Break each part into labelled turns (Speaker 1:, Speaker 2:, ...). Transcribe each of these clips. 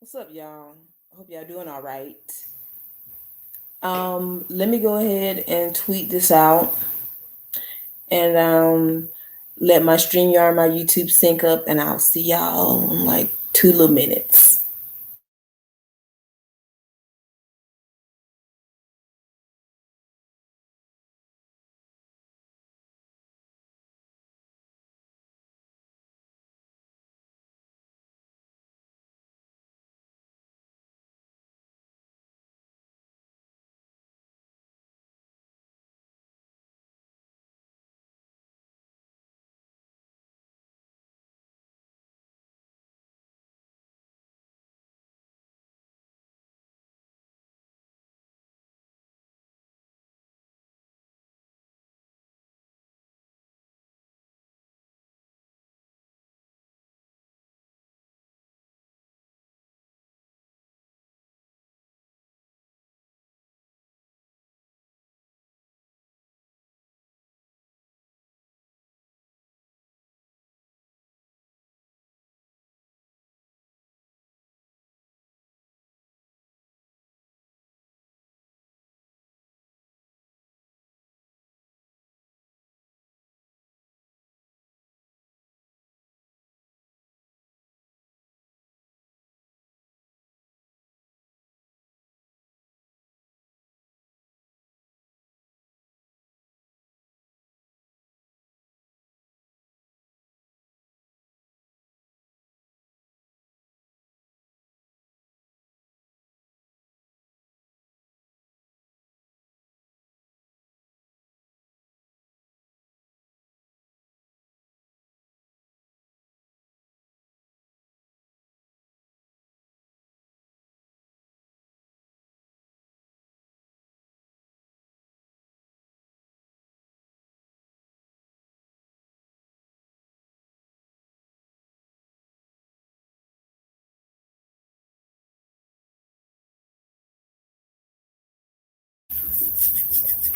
Speaker 1: What's up, y'all? I hope y'all doing all right. Let me go ahead and tweet this out and let my StreamYard, my YouTube sync up, and I'll see y'all in like 2 little minutes.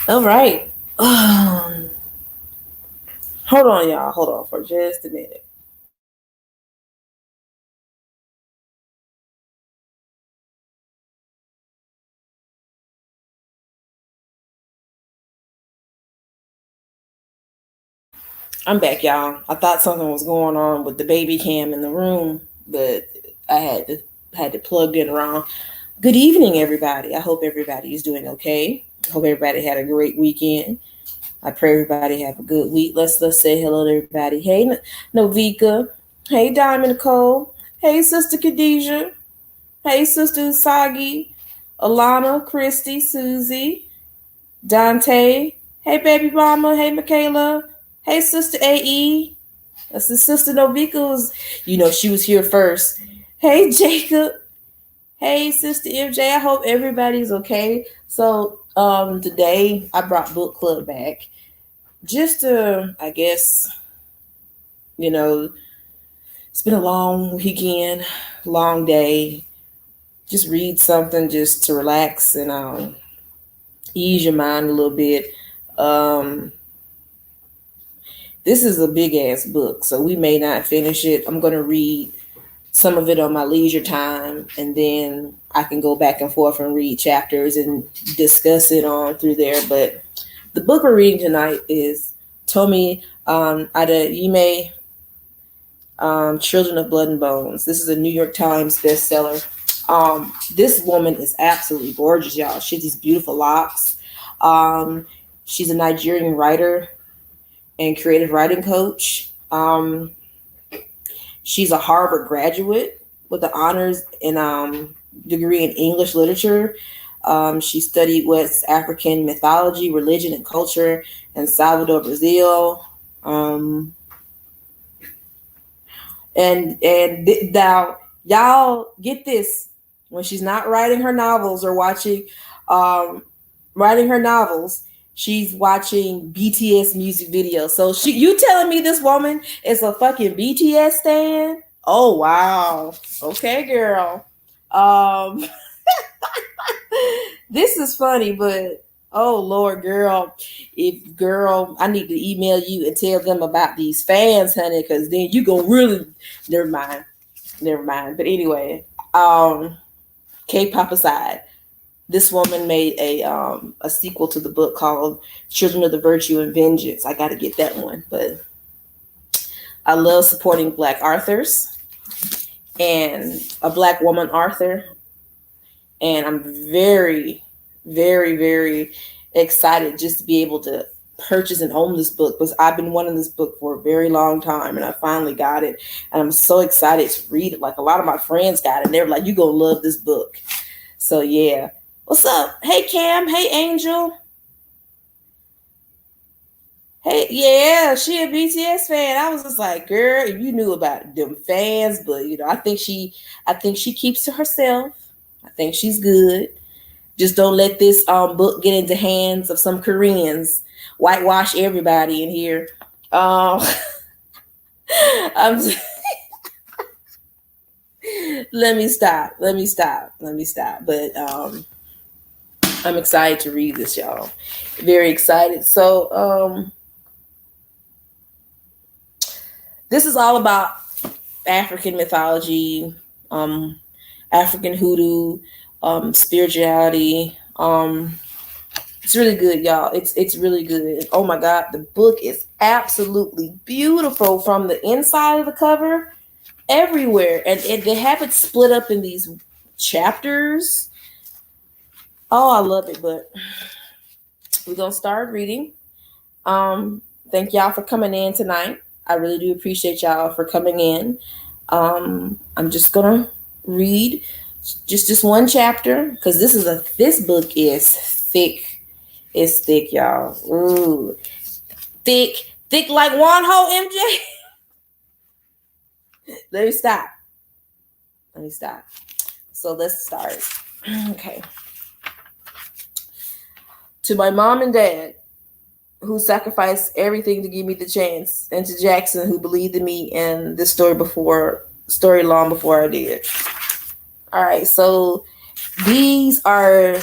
Speaker 1: All right. Hold on, y'all. Hold on for just a minute. I'm back, y'all. I thought something was going on with the baby cam in the room, but I had to plug in wrong. Good evening, everybody. I hope everybody is doing okay. I hope everybody had a great weekend. I pray everybody have a good week. Let's say hello to everybody. Hey, Novika. Hey, Diamond Nicole. Hey, Sister Khadijah. Hey, Sister Usagi. Alana, Christy, Susie, Dante. Hey, Baby Mama. Hey, Michaela. Hey, Sister AE. That's the Sister Novika was, she was here first. Hey, Jacob. Hey, Sister MJ. I hope everybody's okay. So, today I brought book club back just to, I guess, you know, it's been a long weekend, long day. Just read something just to relax and ease your mind a little bit. Um, this is a big ass book, so we may not finish it. I'm going to read some of it on my leisure time, and then I can go back and forth and read chapters and discuss it on through there. But the book we're reading tonight is Tomi Adeyemi, Children of Blood and Bones. This is a New York Times bestseller. This woman is absolutely gorgeous, y'all. She has these beautiful locks. Um, she's a Nigerian writer and creative writing coach. She's a Harvard graduate with an honors and degree in English literature. She studied West African mythology, religion, and culture in Salvador, Brazil. Um, now y'all get this: when she's not writing her novels or um, writing her novels, she's watching BTS music videos. So you telling me this woman is a fucking BTS stan? Oh wow, okay, girl. Um, this is funny, but oh Lord, girl, I need to email you and tell them about these fans, honey, because then you gonna really never mind. But anyway, K-pop aside, this woman made a sequel to the book called Children of the Virtue and Vengeance. I got to get that one, but I love supporting Black authors and a Black woman author, and I'm very, very, very excited just to be able to purchase and own this book, because I've been wanting this book for a very long time, and I finally got it, and I'm so excited to read it. Like, a lot of my friends got it, and they're like, "You gonna love this book." So yeah. What's up? Hey Cam. Hey Angel. Hey, yeah, she a BTS fan. I was just like, girl, if you knew about them fans, but I think she keeps to herself. I think she's good. Just don't let this book get into hands of some Koreans. Whitewash everybody in here. I'm just, let me stop. But I'm excited to read this, y'all. Very excited. So this is all about African mythology, African hoodoo, spirituality. It's really good, y'all. It's really good. Oh my God, the book is absolutely beautiful from the inside of the cover everywhere, and they have it split up in these chapters. Oh, I love it. But we're gonna start reading. Thank y'all for coming in tonight. I really do appreciate y'all for coming in. I'm just gonna read just one chapter, because this book is thick. It's thick, y'all. Ooh, thick like one whole MJ. Let me stop. So let's start. Okay. To my mom and dad, who sacrificed everything to give me the chance, and to Jackson, who believed in me and this story long before I did. All right, so the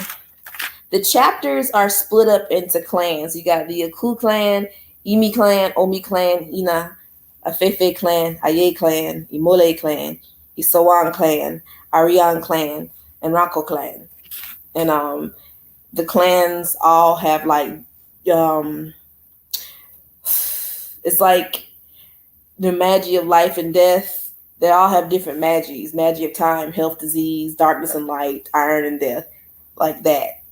Speaker 1: chapters are split up into clans. You got the Aku clan, Imi clan, Omi clan, Ina, Afefe clan, Aye clan, Imole clan, Isawan clan, Arian clan, and Rako clan. And the clans all have like it's like the magie of life and death. They all have different magies: magie of time, health, disease, darkness and light, iron and death, like that.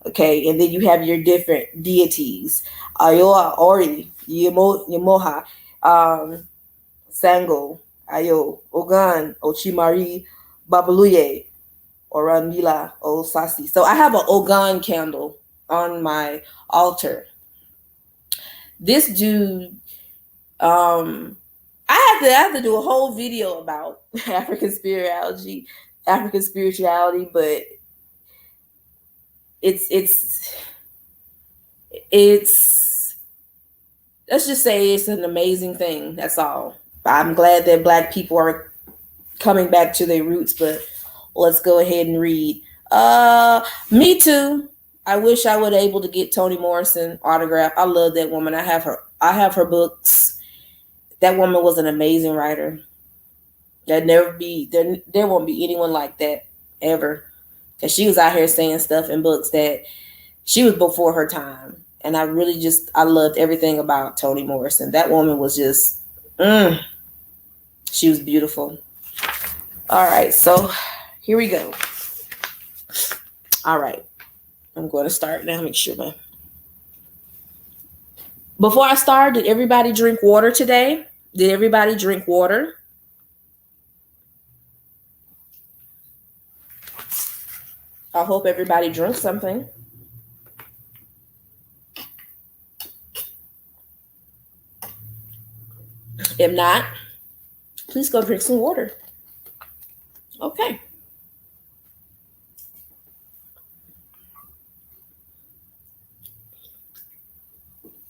Speaker 1: Okay, and then you have your different deities: Ayoa, Ori, Yamoha, Sango, Ayo, Ogan, Ochimari, Babaluye, Oranmila, Osasi. So I have an Ogan candle on my altar. This dude, I have to do a whole video about African spirituality, but it's let's just say it's an amazing thing. That's all. I'm glad that Black people are coming back to their roots, but let's go ahead and read. Me too. I wish I would able to get Toni Morrison autograph. I love that woman. I have her books. That woman was an amazing writer. There won't be anyone like that ever. Because she was out here saying stuff in books that she was before her time. And I loved everything about Toni Morrison. That woman was just, she was beautiful. All right, so here we go. All right, I'm going to start now. Make sure before I start, did everybody drink water today? Did everybody drink water? I hope everybody drank something. If not, please go drink some water. Okay.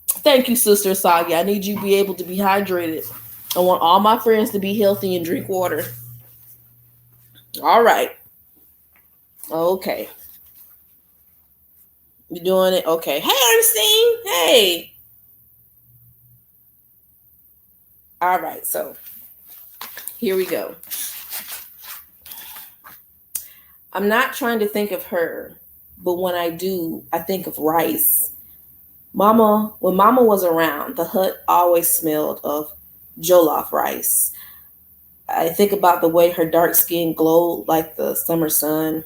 Speaker 1: Thank you, Sister Saga. I need you to be able to be hydrated. I want all my friends to be healthy and drink water. All right. Okay. You doing it? Okay. Hey, Ernestine. Hey. All right. So here we go. I'm not trying to think of her, but when I do, I think of rice. When Mama was around, the hut always smelled of jollof rice. I think about the way her dark skin glowed like the summer sun,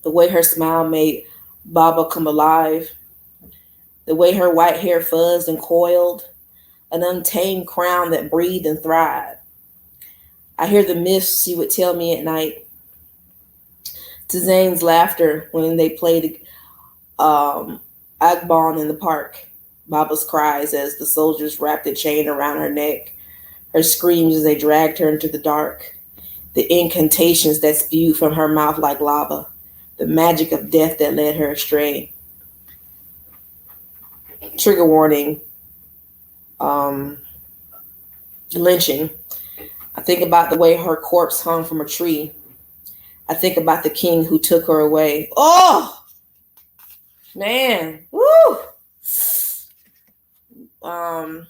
Speaker 1: the way her smile made Baba come alive, the way her white hair fuzzed and coiled, an untamed crown that breathed and thrived. I hear the myths she would tell me at night, to Zane's laughter when they played Agbon in the park, Baba's cries as the soldiers wrapped a chain around her neck, her screams as they dragged her into the dark, the incantations that spewed from her mouth like lava, the magic of death that led her astray. Trigger warning, um, lynching. I think about the way her corpse hung from a tree. I think about the king who took her away. Oh, man. Woo! I'm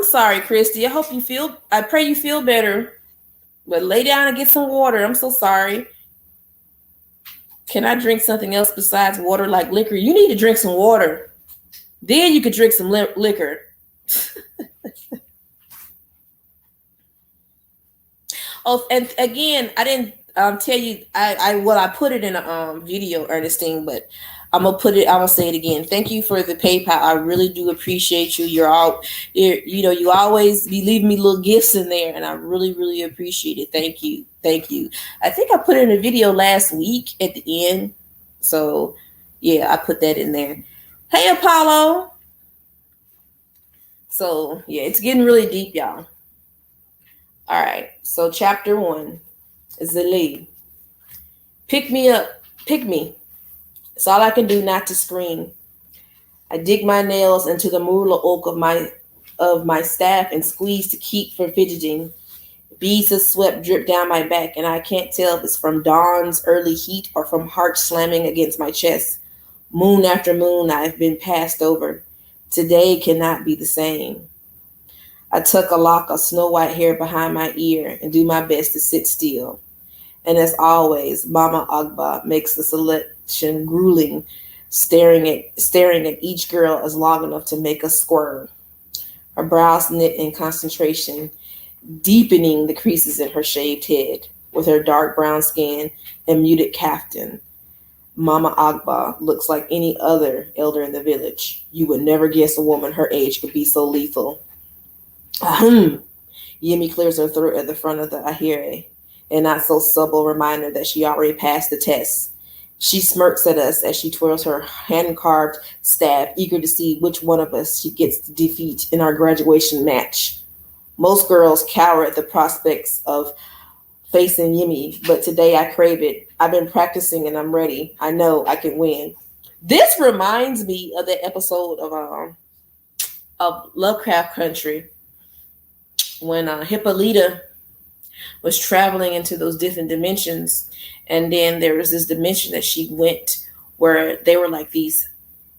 Speaker 1: sorry, Christy. I pray you feel better. But lay down and get some water. I'm so sorry. Can I drink something else besides water, like liquor? You need to drink some water. Then you could drink some liquor. Oh, and again, I didn't tell you. I put it in a video, Ernestine, but I'm gonna say it again. Thank you for the PayPal. I really do appreciate you. You always be leaving me little gifts in there, and I really, really appreciate it. Thank you. I think I put it in a video last week at the end, so yeah, I put that in there. Hey, Apollo. So yeah, it's getting really deep, y'all. All right, so chapter 1 is the lead. Pick me up, pick me. It's all I can do not to scream. I dig my nails into the moolah oak of my staff and squeeze to keep from fidgeting. Beads of sweat drip down my back, and I can't tell if it's from dawn's early heat or from heart slamming against my chest. Moon after moon, I have been passed over. Today cannot be the same. I tuck a lock of snow-white hair behind my ear and do my best to sit still. And as always, Mama Agba makes the selection grueling, staring at each girl as long enough to make us squirm. Her brows knit in concentration, deepening the creases in her shaved head. With her dark brown skin and muted kaftan, Mama Agba looks like any other elder in the village. You would never guess a woman her age could be so lethal. Ahem. Yemi clears her throat at the front of the ahire, a not so subtle reminder that she already passed the test. She smirks at us as she twirls her hand-carved staff, eager to see which one of us she gets to defeat in our graduation match. Most girls cower at the prospects of facing Yemi, but today I crave it. I've been practicing and I'm ready. I know I can win. This reminds me of the episode of Lovecraft Country, when Hippolyta was traveling into those different dimensions, and then there was this dimension that she went where they were like these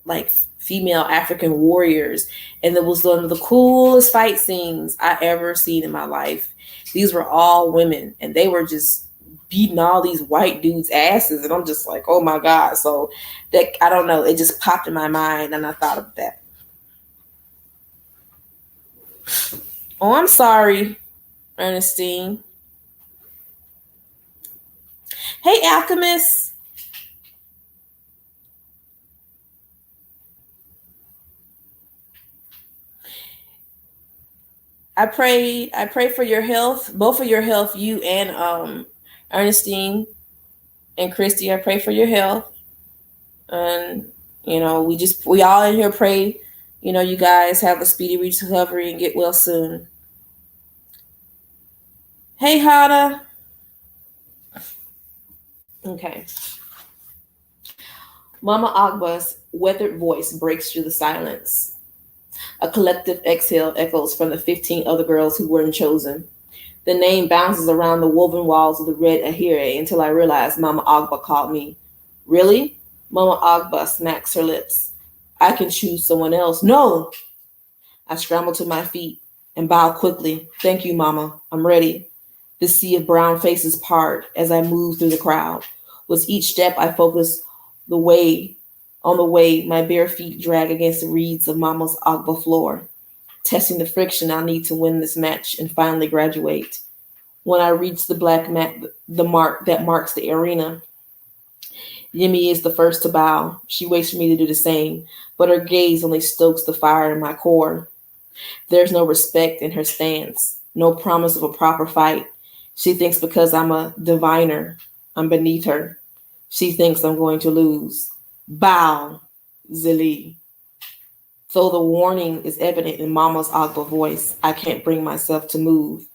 Speaker 1: like female African warriors, and it was one of the coolest fight scenes I ever seen in my life. These were all women, and they were just beating all these white dudes' asses, and I'm just like, oh my god. So that, I don't know, it just popped in my mind, and I thought of that. Oh, I'm sorry, Ernestine. Hey, Alchemist. I pray for your health, both of your health, you and Ernestine and Christy. I pray for your health. And we all in here pray, you guys have a speedy recovery and get well soon. Hey, Hada. Okay. Mama Agba's weathered voice breaks through the silence. A collective exhale echoes from the 15 other girls who weren't chosen. The name bounces around the woven walls of the red ahire until I realize Mama Agba called me. Really? Mama Agba smacks her lips. I can choose someone else. No! I scramble to my feet and bow quickly. Thank you, Mama. I'm ready. The sea of brown faces part as I move through the crowd. With each step, I focus the way on the way my bare feet drag against the reeds of Mama's Agba floor, testing the friction I'll need to win this match and finally graduate. When I reach the black mat, the mark that marks the arena, Yemi is the first to bow. She waits for me to do the same, but her gaze only stokes the fire in my core. There's no respect in her stance, no promise of a proper fight. She thinks because I'm a diviner, I'm beneath her. She thinks I'm going to lose. Bow, Zili. Though the warning is evident in Mama's Agba voice, I can't bring myself to move.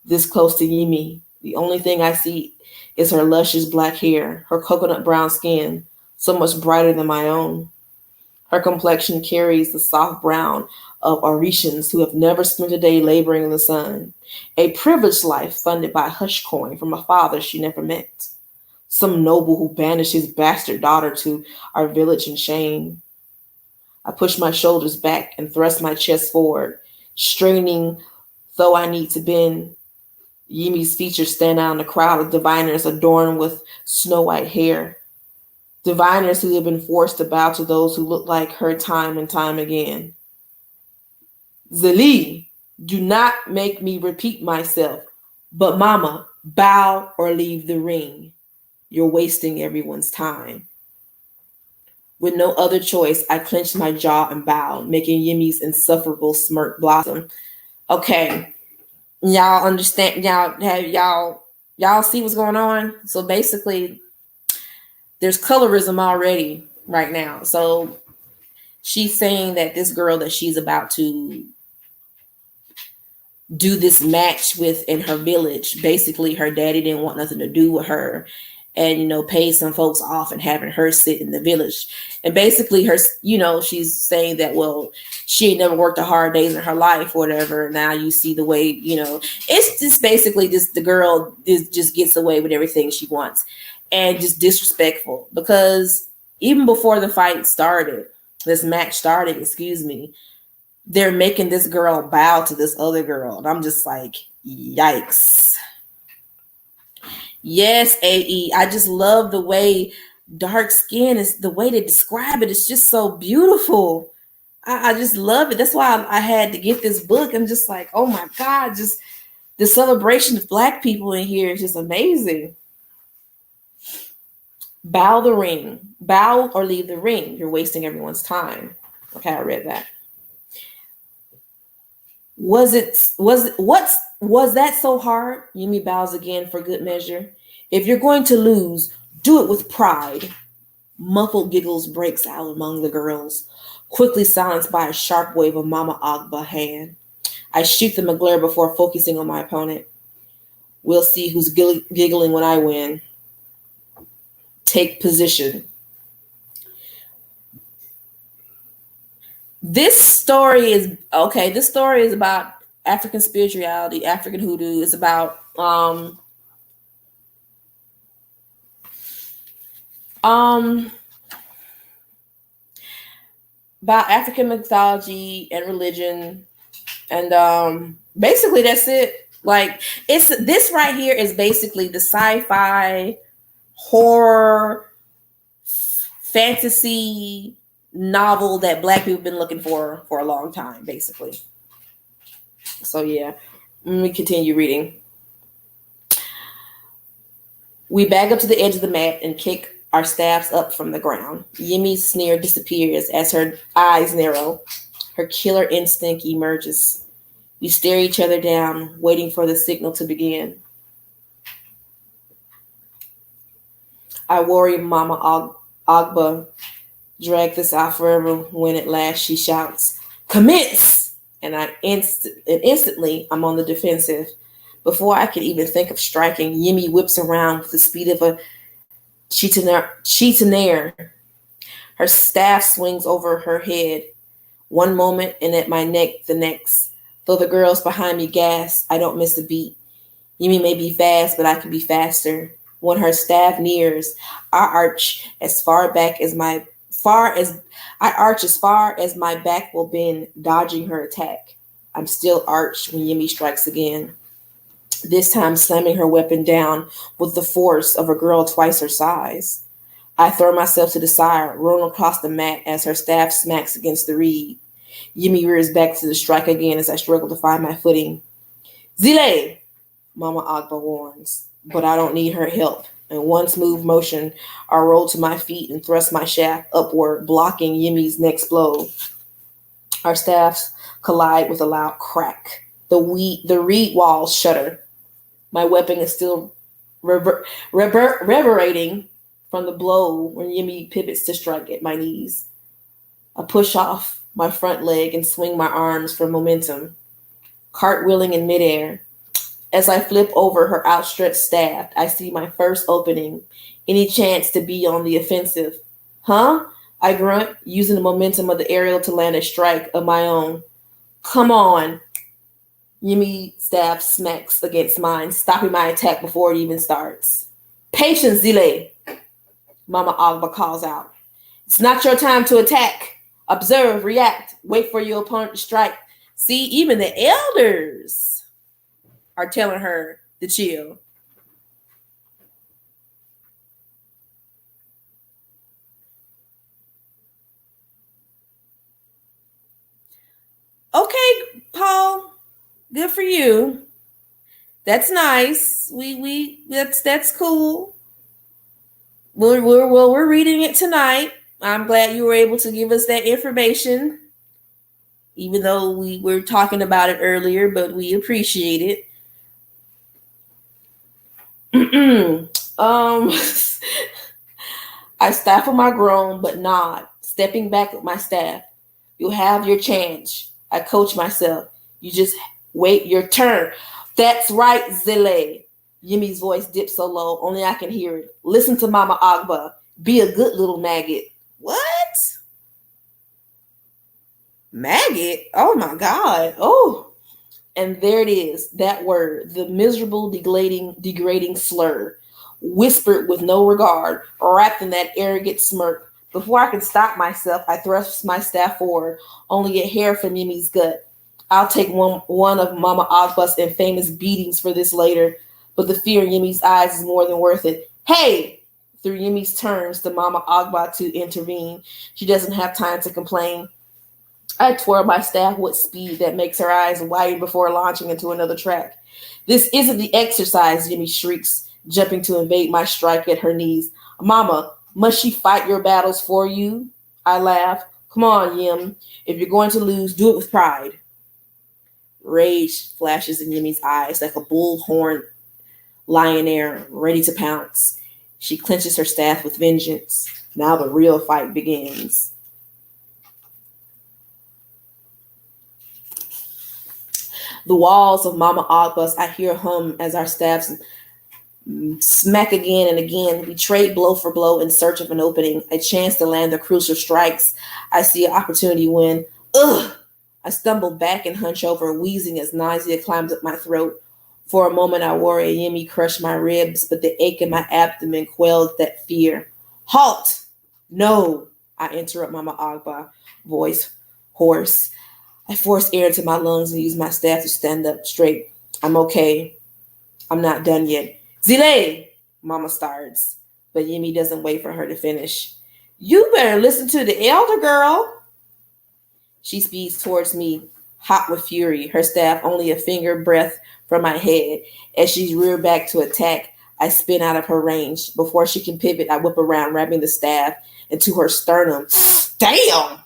Speaker 1: This close to Yimi, the only thing I see is her luscious black hair, her coconut brown skin, so much brighter than my own. Her complexion carries the soft brown of Orishans who have never spent a day laboring in the sun. A privileged life funded by hush coin from a father she never met. Some noble who banished his bastard daughter to our village in shame. I push my shoulders back and thrust my chest forward, straining though I need to bend. Yimi's features stand out in a crowd of diviners adorned with snow white hair. Diviners who have been forced to bow to those who look like her time and time again. Zali, do not make me repeat myself. But Mama, bow or leave the ring. You're wasting everyone's time. With no other choice, I clenched my jaw and bowed, making Yimi's insufferable smirk blossom. Okay, y'all understand? Y'all see what's going on? So basically, there's colorism already right now. So she's saying that this girl that she's about to do this match with in her village, basically her daddy didn't want nothing to do with her, and paid some folks off and having her sit in the village. And basically her, she's saying that, well, she ain't never worked a hard days in her life or whatever. Now you see the way, it's just basically just the girl just gets away with everything she wants, and just disrespectful, because even before the fight started, this match started, excuse me, they're making this girl bow to this other girl. And I'm just like, yikes. Yes, AE. I just love the way dark skin is, the way they describe it. It's just so beautiful. I just love it. That's why I had to get this book. I'm just like, oh my God, just the celebration of Black people in here is just amazing. Bow the ring. Bow or leave the ring. You're wasting everyone's time. Okay, I read that. Was that so hard? Yumi bows again for good measure. If you're going to lose, do it with pride. Muffled giggles breaks out among the girls, quickly silenced by a sharp wave of Mama Agba's hand. I shoot them a glare before focusing on my opponent. We'll see who's giggling when I win. Take position. This story is about African spirituality, African hoodoo. It's about African mythology and religion, and basically that's it. Like, this right here is basically the sci-fi horror fantasy novel that Black people have been looking for a long time, basically. So yeah, let me continue reading. We back up to the edge of the mat and kick our staffs up from the ground. Yimi's sneer disappears as her eyes narrow. Her killer instinct emerges. We stare each other down, waiting for the signal to begin. I worry Mama Agba drag this out forever when at last she shouts, "Commence!" And instantly I'm on the defensive. Before I could even think of striking, Yimi whips around with the speed of a chitonere. Her staff swings over her head, one moment, and at my neck the next. Though the girls behind me gasp, I don't miss a beat. Yimi may be fast, but I can be faster. When her staff nears, I arch as far as my back will bend, dodging her attack. I'm still arched when Yimi strikes again. this time slamming her weapon down with the force of a girl twice her size. I throw myself to the side, rolling across the mat as her staff smacks against the reed. Yumi rears back to the strike again as I struggle to find my footing. Zile! Mama Agba warns, but I don't need her help. In one smooth motion, I roll to my feet and thrust my shaft upward, blocking Yumi's next blow. Our staffs collide with a loud crack. The reed walls shudder. My weapon is still reverberating from the blow when Yumi pivots to strike at my knees. I push off my front leg and swing my arms for momentum, cartwheeling in midair. As I flip over her outstretched staff, I see my first opening. Any chance to be on the offensive? Huh? I grunt, using the momentum of the aerial to land a strike of my own. Come on. Yumi staff smacks against mine, stopping my attack before it even starts. Patience, Zile, Mama Agba calls out. It's not your time to attack. Observe, react, wait for your opponent to strike. See, even the elders are telling her to chill. Okay, Paul, good for you. That's nice. That's cool. We're reading it tonight. I'm glad you were able to give us that information, even though we were talking about it earlier, but we appreciate it. I stifle my groan, but nod, stepping back with my staff. You'll have your chance. I coach myself. You just wait your turn. That's right, Zile. Yumi's voice dips so low, only I can hear it. Listen to Mama Agba. Be a good little maggot. What? Maggot? Oh my God. Oh. And there it is, that word, the miserable, degrading slur, whispered with no regard, wrapped in that arrogant smirk. Before I can stop myself, I thrust my staff forward, only a hair from Yumi's gut. I'll take one of Mama Agba's infamous beatings for this later, but the fear in Yumi's eyes is more than worth it. Hey! Through Yumi's turns to Mama Agba to intervene. She doesn't have time to complain. I twirl my staff with speed that makes her eyes widen before launching into another track. This isn't the exercise, Yumi shrieks, jumping to invade my strike at her knees. Mama, must she fight your battles for you? I laugh. Come on, Yim. If you're going to lose, do it with pride. Rage flashes in Yumi's eyes like a bullhorn lioness ready to pounce. She clenches her staff with vengeance. Now the real fight begins. The walls of Mama Agba's, I hear hum as our staffs smack again and again. We trade blow for blow in search of an opening, a chance to land the crucial strikes. I see an opportunity when, ugh! I stumble back and hunch over, wheezing as nausea climbs up my throat. For a moment, I worry Yemi crushed my ribs, but the ache in my abdomen quelled that fear. Halt! No! I interrupt Mama Agba, voice hoarse. I force air into my lungs and use my staff to stand up straight. I'm okay. I'm not done yet. Zile! Mama starts, but Yemi doesn't wait for her to finish. You better listen to the elder girl. She speeds towards me, hot with fury, her staff only a finger breadth from my head. As she's reared back to attack, I spin out of her range. Before she can pivot, I whip around, ramming the staff into her sternum. Damn!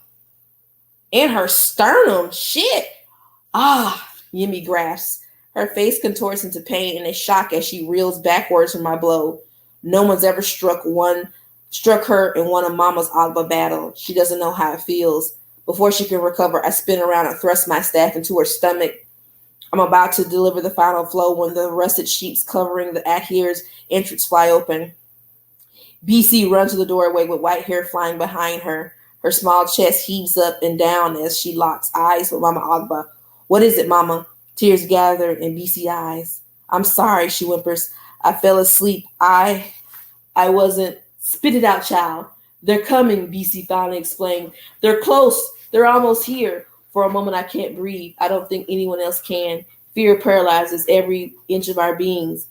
Speaker 1: In her sternum. Shit. Ah, Yumi grasps. Her face contorts into pain and a shock as she reels backwards from my blow. No one's ever struck her in one of Mama's Agba battle. She doesn't know how it feels. Before she can recover, I spin around and thrust my staff into her stomach. I'm about to deliver the final blow when the rusted sheets covering the Ahir's entrance fly open. BC runs to the doorway with white hair flying behind her. Her small chest heaves up and down as she locks eyes with Mama Agba. What is it, Mama? Tears gather in BC's eyes. I'm sorry, she whimpers. I fell asleep. I wasn't. Spit it out, child. They're coming, BC finally explained. They're close. They're almost here. For a moment, I can't breathe. I don't think anyone else can. Fear paralyzes every inch of our beings.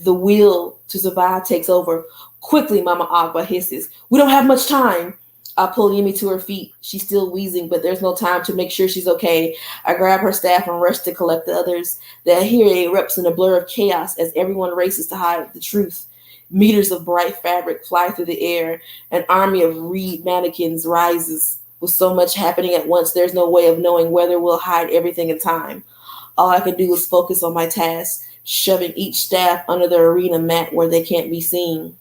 Speaker 1: The will to survive takes over. Quickly, Mama Agba hisses. We don't have much time. I pull Yemi to her feet. She's still wheezing, but there's no time to make sure she's okay. I grab her staff and rush to collect the others. The Ahiri erupts in a blur of chaos as everyone races to hide the truth. Meters of bright fabric fly through the air. An army of reed mannequins rises. With so much happening at once, there's no way of knowing whether we'll hide everything in time. All I can do is focus on my task, shoving each staff under the arena mat where they can't be seen.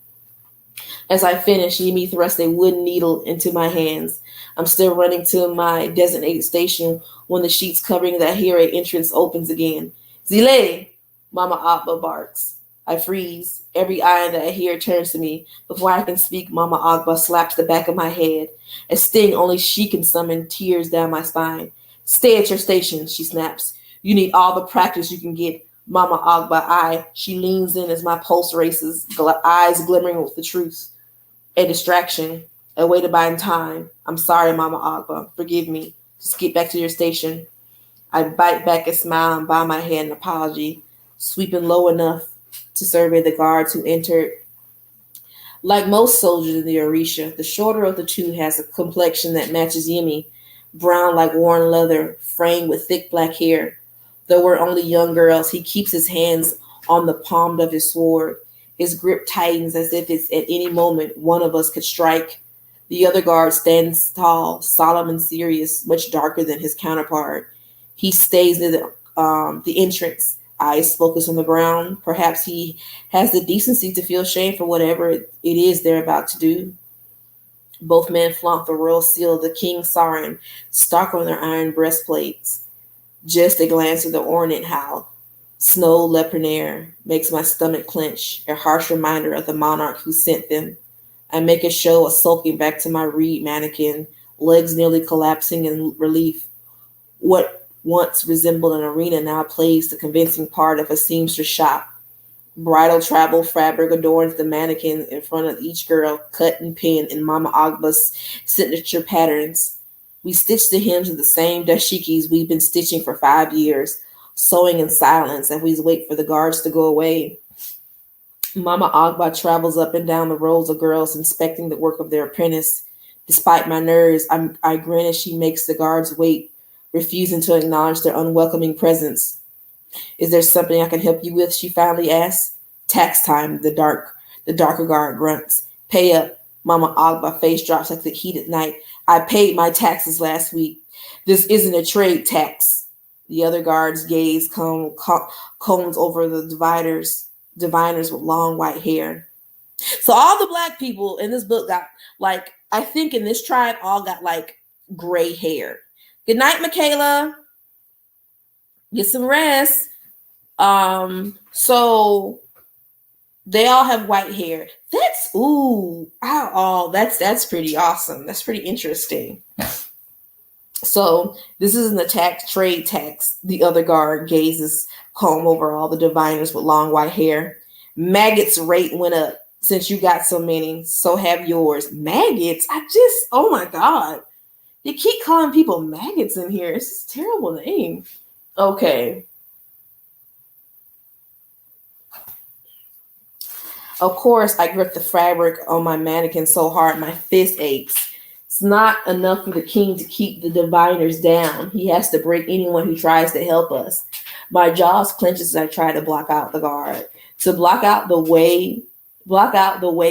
Speaker 1: As I finish, Yemi thrusts a wooden needle into my hands. I'm still running to my designated station when the sheets covering the Ahiri entrance opens again. Zile! Mama Agba barks. I freeze. Every eye in the Ahiri turns to me. Before I can speak, Mama Agba slaps the back of my head. A sting only she can summon tears down my spine. Stay at your station, she snaps. You need all the practice you can get. Mama Agba, she leans in as my pulse races, eyes glimmering with the truth. A distraction, a way to buy in time. I'm sorry, Mama Agba. Forgive me. Just get back to your station. I bite back a smile and bow my head in apology, sweeping low enough to survey the guards who entered. Like most soldiers in the Orisha, the shorter of the two has a complexion that matches Yemi, brown like worn leather, framed with thick black hair. Though we're only young girls, he keeps his hands on the palm of his sword. His grip tightens as if it's at any moment one of us could strike. The other guard stands tall, solemn and serious, much darker than his counterpart. He stays near the entrance, eyes focused on the ground. Perhaps he has the decency to feel shame for whatever it is they're about to do. Both men flaunt the royal seal of the King Sarin, stuck on their iron breastplates. Just a glance at the ornate how snow lepernaire makes my stomach clench, a harsh reminder of the monarch who sent them. I make a show of sulking back to my reed mannequin, legs nearly collapsing in relief. What once resembled an arena now plays the convincing part of a seamstress shop. Bridal travel fabric adorns the mannequin in front of each girl, cut and pinned in Mama Agba's signature patterns. We stitch the hems of the same dashikis we've been stitching for 5 years, sewing in silence as we wait for the guards to go away. Mama Agba travels up and down the rows of girls inspecting the work of their apprentice. Despite my nerves, I grin as she makes the guards wait, refusing to acknowledge their unwelcoming presence. Is there something I can help you with? She finally asks. Tax time, the darker guard grunts. Pay up. Mama Agba face drops like the heat at night. I paid my taxes last week. This isn't a trade tax. The other guard's gaze combs over the diviners with long white hair. So all the black people in this book got, like, I think in this tribe, all got like gray hair. Good night, Michaela. Get some rest. So they all have white hair. That's pretty awesome. That's pretty interesting. So this isn't a trade tax. The other guard gazes comb over all the diviners with long white hair. Maggots rate went up since you got so many. So have yours. Maggots? Oh my God. You keep calling people maggots in here. It's a terrible name. Okay. Of course, I grip the fabric on my mannequin so hard my fist aches. It's not enough for the king to keep the diviners down. He has to break anyone who tries to help us. My jaws clench as I try to block out the guard. To block out the way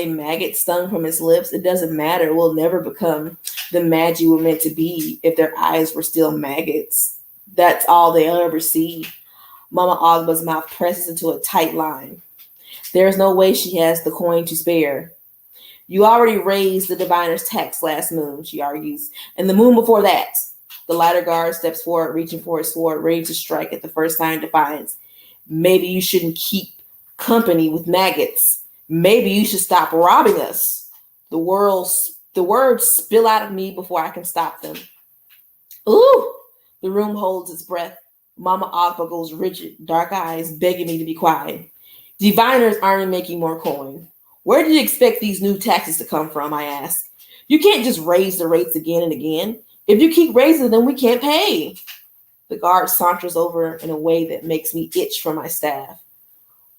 Speaker 1: maggot stung from his lips, it doesn't matter. We'll never become the Magi we're meant to be if their eyes were still maggots. That's all they'll ever see. Mama Agba's mouth presses into a tight line. There's no way she has the coin to spare. You already raised the diviner's tax last moon, she argues, and the moon before that. The lighter guard steps forward, reaching for his sword, ready to strike at the first sign of defiance. Maybe you shouldn't keep company with maggots. Maybe you should stop robbing us. The words spill out of me before I can stop them. Ooh! The room holds its breath. Mama Agba goes rigid, dark eyes begging me to be quiet. Diviners aren't making more coin. Where do you expect these new taxes to come from, I ask. You can't just raise the rates again and again. If you keep raising them, we can't pay. The guard saunters over in a way that makes me itch for my staff.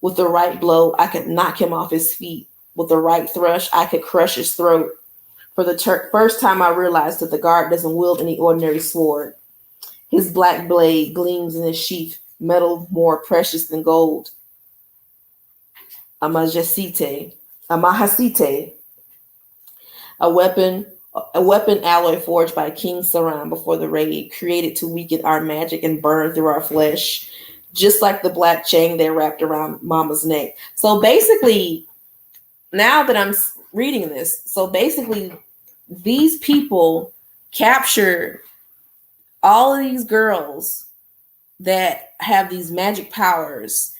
Speaker 1: With the right blow, I could knock him off his feet. With the right thrust, I could crush his throat. For the first time, I realized that the guard doesn't wield any ordinary sword. His black blade gleams in his sheath, metal more precious than gold. A majestite, a mahasite, a weapon, a weapon alloy forged by King Saran before the raid, created to weaken our magic and burn through our flesh, just like the black chain they wrapped around Mama's neck. So basically, now that I'm reading this, so basically, these people capture all of these girls that have these magic powers,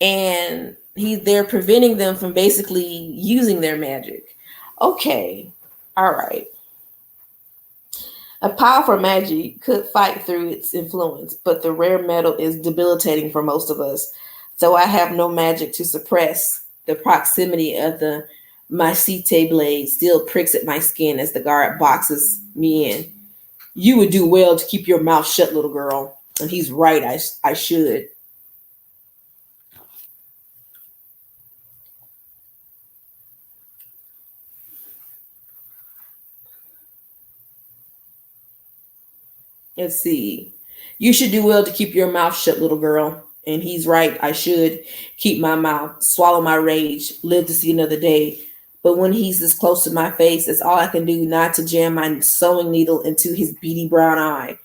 Speaker 1: and they're preventing them from basically using their magic. Okay, all right. A powerful magic could fight through its influence, but the rare metal is debilitating for most of us. So I have no magic to suppress. The proximity of the Masite blade still pricks at my skin as the guard boxes me in. You would do well to keep your mouth shut, little girl. And he's right, I should. Let's see. You should do well to keep your mouth shut, little girl. And he's right, I should keep my mouth, swallow my rage, live to see another day. But when he's this close to my face, it's all I can do not to jam my sewing needle into his beady brown eye.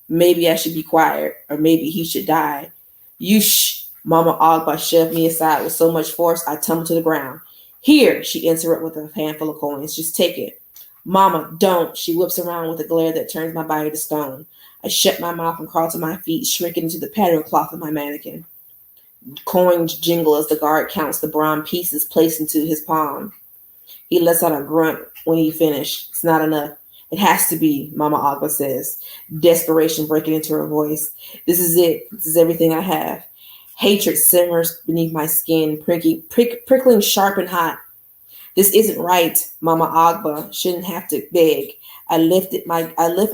Speaker 1: Maybe I should be quiet, or maybe he should die. You shh. Mama Agba shoved me aside with so much force I tumbled to the ground. Here, she interrupted with a handful of coins. Just take it. Mama, don't. She whips around with a glare that turns my body to stone. I shut my mouth and crawl to my feet, shrinking into the pattern cloth of my mannequin. Coins jingle as the guard counts the bronze pieces placed into his palm. He lets out a grunt when he finished. It's not enough. It has to be, Mama Agba says, desperation breaking into her voice. This is it. This is everything I have. Hatred simmers beneath my skin, prickling sharp and hot. This isn't right. Mama Agba shouldn't have to beg. I lift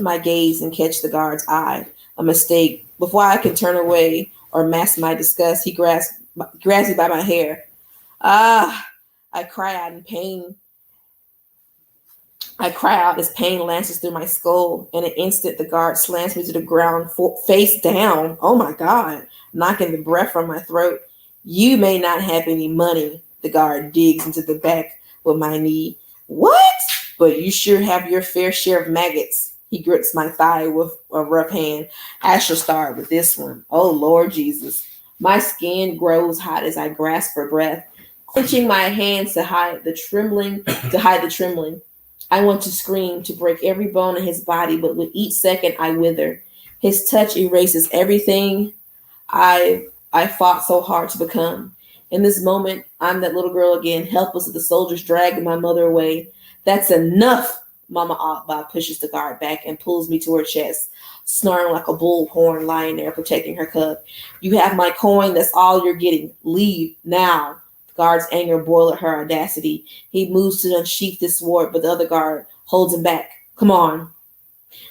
Speaker 1: my gaze and catch the guard's eye. A mistake. Before I can turn away or mask my disgust, he grabs me by my hair. Ah! I cry out in pain. I cry out as pain lances through my skull. In an instant, the guard slams me to the ground, face down. Oh my God, knocking the breath from my throat. You may not have any money. The guard digs into the back with my knee. What? But you sure have your fair share of maggots. He grips my thigh with a rough hand. I shall start with this one. Oh Lord Jesus. My skin grows hot as I grasp for breath, clenching my hands to hide the trembling. I want to scream, to break every bone in his body, but with each second I wither. His touch erases everything I fought so hard to become. In this moment, I'm that little girl again, helpless as the soldiers dragging my mother away. That's enough. Mama Agba pushes the guard back and pulls me to her chest, snarling like a bullhorn lying there protecting her cub. You have my coin. That's all you're getting. Leave now. The guard's anger boiled at her audacity. He moves to unsheath his sword, but the other guard holds him back. Come on.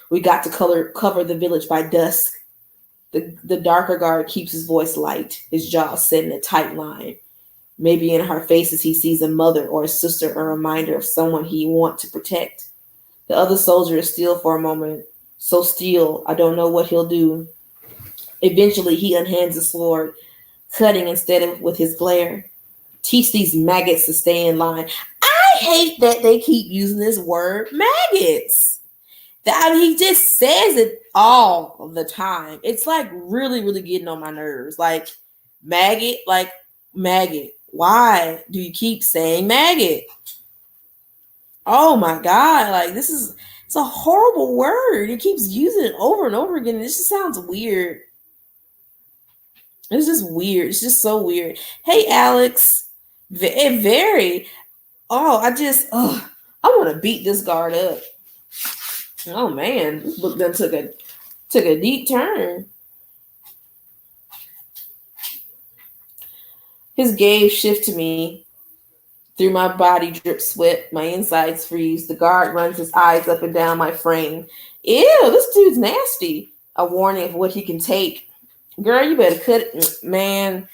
Speaker 1: We got to cover the village by dusk. The darker guard keeps his voice light, his jaw set in a tight line. Maybe in her faces he sees a mother or a sister, a reminder of someone he wants to protect. The other soldier is still for a moment, so still I don't know what he'll do. Eventually he unhands the sword, cutting instead of with his glare. Teach these maggots to stay in line. I hate that they keep using this word, maggots. He just says it all the time. It's like really, really getting on my nerves. Like maggot. Why do you keep saying maggot? Oh my God. Like it's a horrible word. He keeps using it over and over again. It just sounds weird. It's just weird. It's just so weird. Hey, Alex. Very. Oh, I want to beat this guard up. Oh man, this book done took a deep turn. His gaze shifts to me. Through my body drips sweat, my insides freeze. The guard runs his eyes up and down my frame. Ew, this dude's nasty. A warning of what he can take. Girl, you better cut it, man.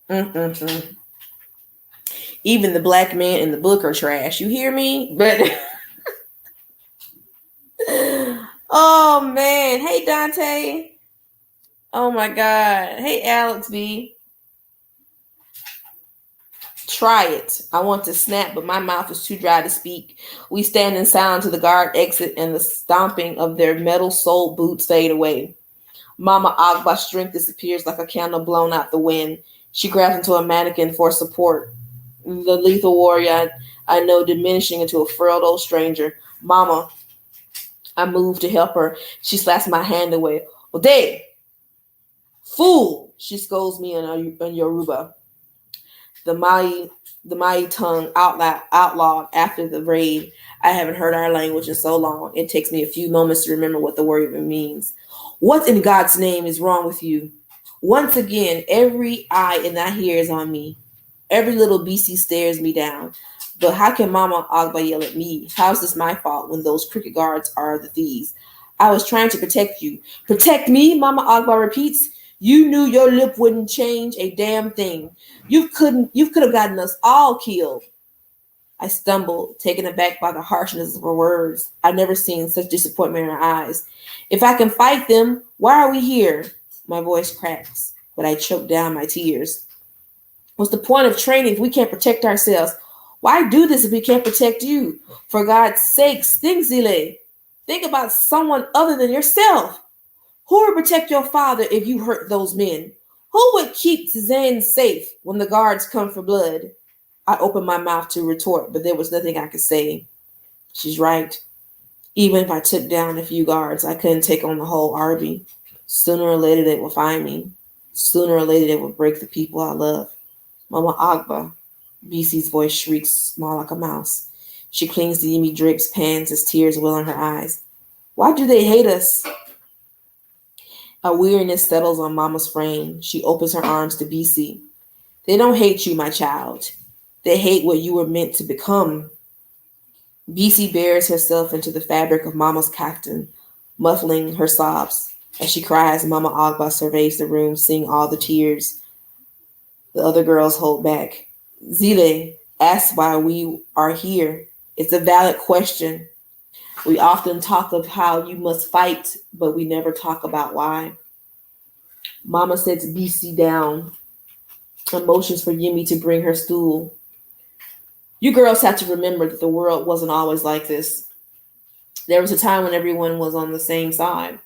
Speaker 1: Mm-mm-mm. Even the black men in the book are trash. You hear me? But oh man, hey Dante. Oh my God. Hey Alex B. Try it. I want to snap, but my mouth is too dry to speak. We stand in silence to the guard exit and the stomping of their metal soled boots fade away. Mama Agba's strength disappears like a candle blown out the wind. She grabs into a mannequin for support. The lethal warrior I know diminishing into a furrowed old stranger. Mama, I move to help her. She slaps my hand away. Ode! Fool! She scolds me in Yoruba. The Mai tongue outlawed after the raid. I haven't heard our language in so long. It takes me a few moments to remember what the word even means. What in God's name is wrong with you? Once again, every eye in that here is on me. Every little BC stares me down. But how can Mama Agba yell at me? How's this my fault when those cricket guards are the thieves? I was trying to protect you. Protect me? Mama Agba repeats. You knew your lip wouldn't change a damn thing. You could have gotten us all killed. I stumbled, taken aback by the harshness of her words. I've never seen such disappointment in her eyes. If I can fight them, why are we here? My voice cracks, but I choke down my tears. What's the point of training if we can't protect ourselves? Why do this if we can't protect you? For God's sakes, think, Zile. Think about someone other than yourself. Who would protect your father if you hurt those men? Who would keep Zen safe when the guards come for blood? I opened my mouth to retort, but there was nothing I could say. She's right. Even if I took down a few guards, I couldn't take on the whole army. Sooner or later they will find me. Sooner or later they will break the people I love. Mama Agba, BC's voice shrieks, small like a mouse. She clings to Yemi Drake's pants as tears well in her eyes. Why do they hate us? A weariness settles on Mama's frame. She opens her arms to BC. They don't hate you, my child. They hate what you were meant to become. BC bears herself into the fabric of Mama's kaftan, muffling her sobs. As she cries, Mama Agba surveys the room, seeing all the tears. The other girls hold back. Zile asks why we are here. It's a valid question. We often talk of how you must fight, but we never talk about why. Mama sets BC down and motions for Yemi to bring her stool. You girls have to remember that the world wasn't always like this. There was a time when everyone was on the same side.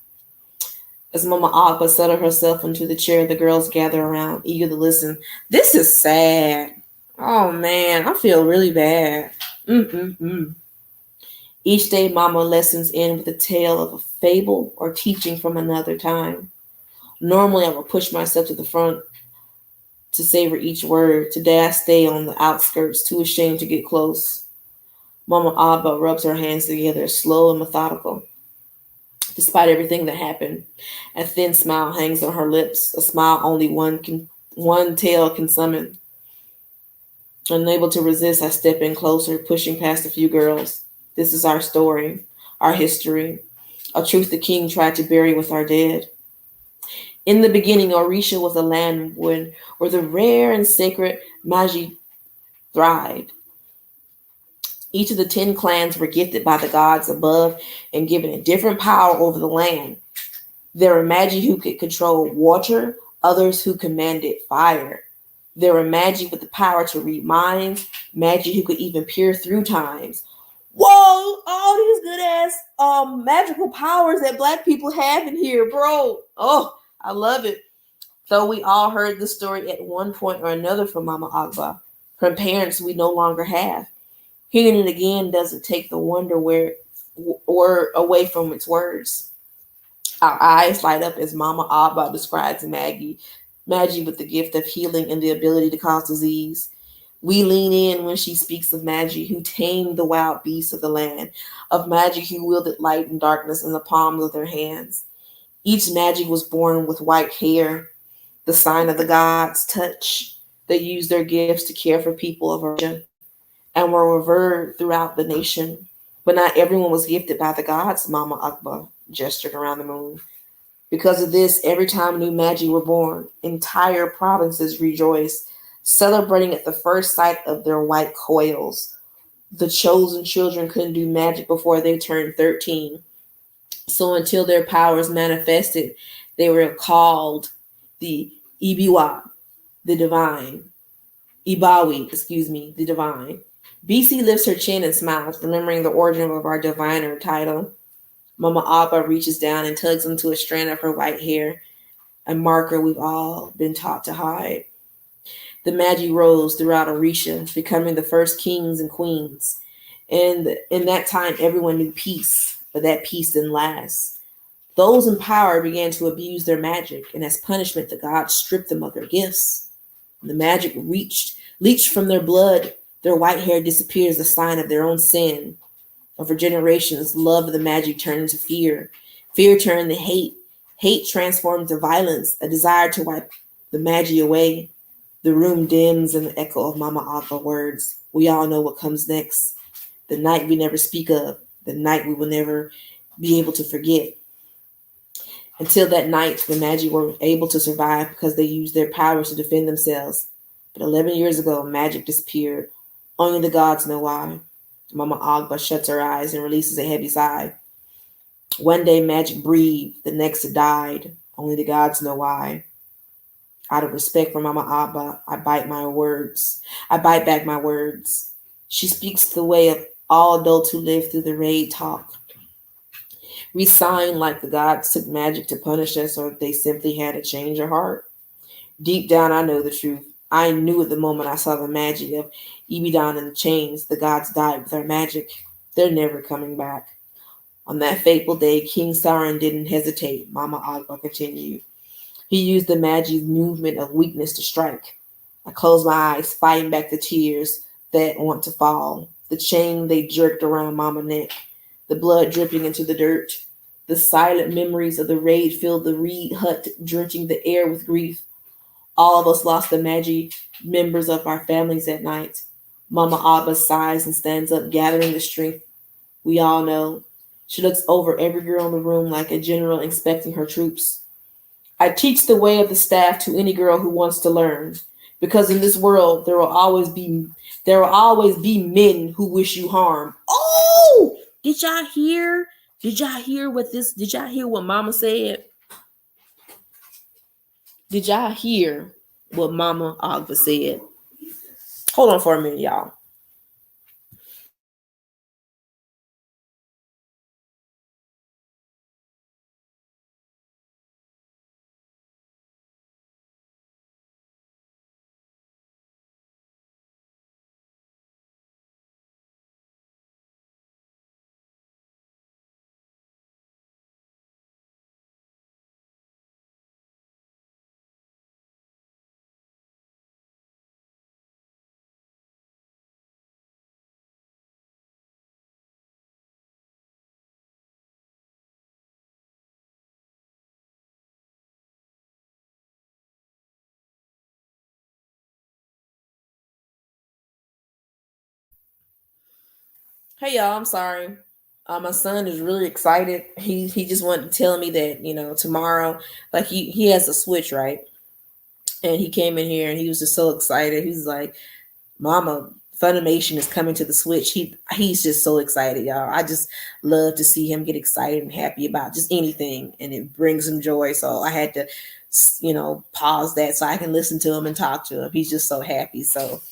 Speaker 1: As Mama Agba settled herself into the chair, the girls gather around, eager to listen. This is sad. Oh man, I feel really bad. Each day, Mama lessons end with a tale of a fable or teaching from another time. Normally, I would push myself to the front to savor each word. Today, I stay on the outskirts, too ashamed to get close. Mama Agba rubs her hands together, slow and methodical. Despite everything that happened, a thin smile hangs on her lips, a smile only one tale can summon. Unable to resist, I step in closer, pushing past a few girls. This is our story, our history, a truth the king tried to bury with our dead. In the beginning, Orisha was a land where the rare and sacred Magi thrived. Each of the 10 clans were gifted by the gods above and given a different power over the land. There were Magi who could control water, others who commanded fire. There were Magi with the power to read minds, Magi who could even peer through times. Whoa, all these good ass magical powers that black people have in here, bro. Oh, I love it. Though we all heard the story at one point or another from Mama Agba, from parents we no longer have. Hearing it again doesn't take the wonder away from its words. Our eyes light up as Mama Agba describes Magi with the gift of healing and the ability to cause disease. We lean in when she speaks of Magi who tamed the wild beasts of the land, of Magi who wielded light and darkness in the palms of their hands. Each Magi was born with white hair, the sign of the gods' touch. They used their gifts to care for people of Russia and were revered throughout the nation. But not everyone was gifted by the gods, Mama Akbar gestured around the moon. Because of this, every time new magi were born, entire provinces rejoiced, celebrating at the first sight of their white coils. The chosen children couldn't do magic before they turned 13. So until their powers manifested, they were called the Ibiwa, the divine. Ibawi, excuse me, the divine. BC lifts her chin and smiles, remembering the origin of our diviner title. Mama Abba reaches down and tugs into a strand of her white hair, a marker we've all been taught to hide. The Magi rose throughout Orisha, becoming the first kings and queens. And in that time, everyone knew peace, but that peace didn't last. Those in power began to abuse their magic, and as punishment, the gods stripped them of their gifts. The magic leached from their blood. Their white hair disappeared as a sign of their own sin. Over generations, love of the magic turned into fear. Fear turned to hate. Hate transformed to violence, a desire to wipe the magic away. The room dims in the echo of Mama Agha words. We all know what comes next. The night we never speak of. The night we will never be able to forget. Until that night, the Magi were able to survive because they used their powers to defend themselves. But 11 years ago, magic disappeared. Only the gods know why. Mama Agba shuts her eyes and releases a heavy sigh. One day magic breathed, the next it died. Only the gods know why. Out of respect for Mama Agba, I bite back my words. She speaks the way of all adults who live through the raid talk. We sign like the gods took magic to punish us, or they simply had a change of heart. Deep down, I know the truth. I knew at the moment I saw the magic of Ibidan and the chains. The gods died with our magic. They're never coming back. On that fateful day, King Sauron didn't hesitate, Mama Agba continued. He used the magic movement of weakness to strike. I closed my eyes, fighting back the tears that want to fall. The chain they jerked around Mama's neck, the blood dripping into the dirt. The silent memories of the raid filled the reed hut, drenching the air with grief. All of us lost the magic members of our families that night. Mama Abba sighs and stands up, gathering the strength we all know. She looks over every girl in the room like a general inspecting her troops. I teach the way of the staff to any girl who wants to learn, because in this world there will always be men who wish you harm. Oh, did y'all hear? Did y'all hear what Mama said? Did y'all hear what Mama Agba said? Hold on for a minute, y'all. Hey y'all, I'm sorry. My son is really excited. He just wanted to tell me that tomorrow, like he has a Switch, right? And he came in here and he was just so excited. He's like, "Mama, Funimation is coming to the Switch." He's just so excited, y'all. I just love to see him get excited and happy about just anything, and it brings him joy. So I had to, pause that so I can listen to him and talk to him. He's just so happy. So,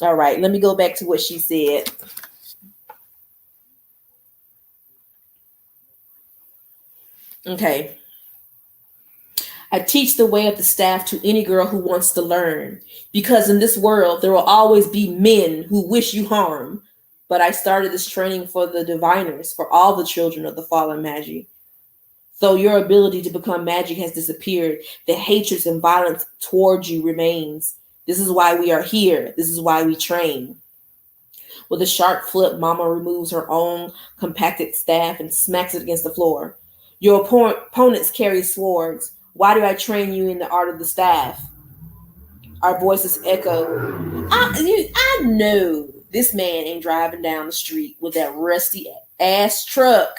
Speaker 1: all right, let me go back to what she said. Okay. I teach the way of the staff to any girl who wants to learn. Because in this world, there will always be men who wish you harm. But I started this training for the diviners, for all the children of the fallen Magi. Though your ability to become magic has disappeared, the hatred and violence towards you remains. This is why we are here. This is why we train. With a sharp flip, Mama removes her own compacted staff and smacks it against the floor. Your opponents carry swords. Why do I train you in the art of the staff? Our voices echo. I know This man ain't driving down the street with that rusty ass truck.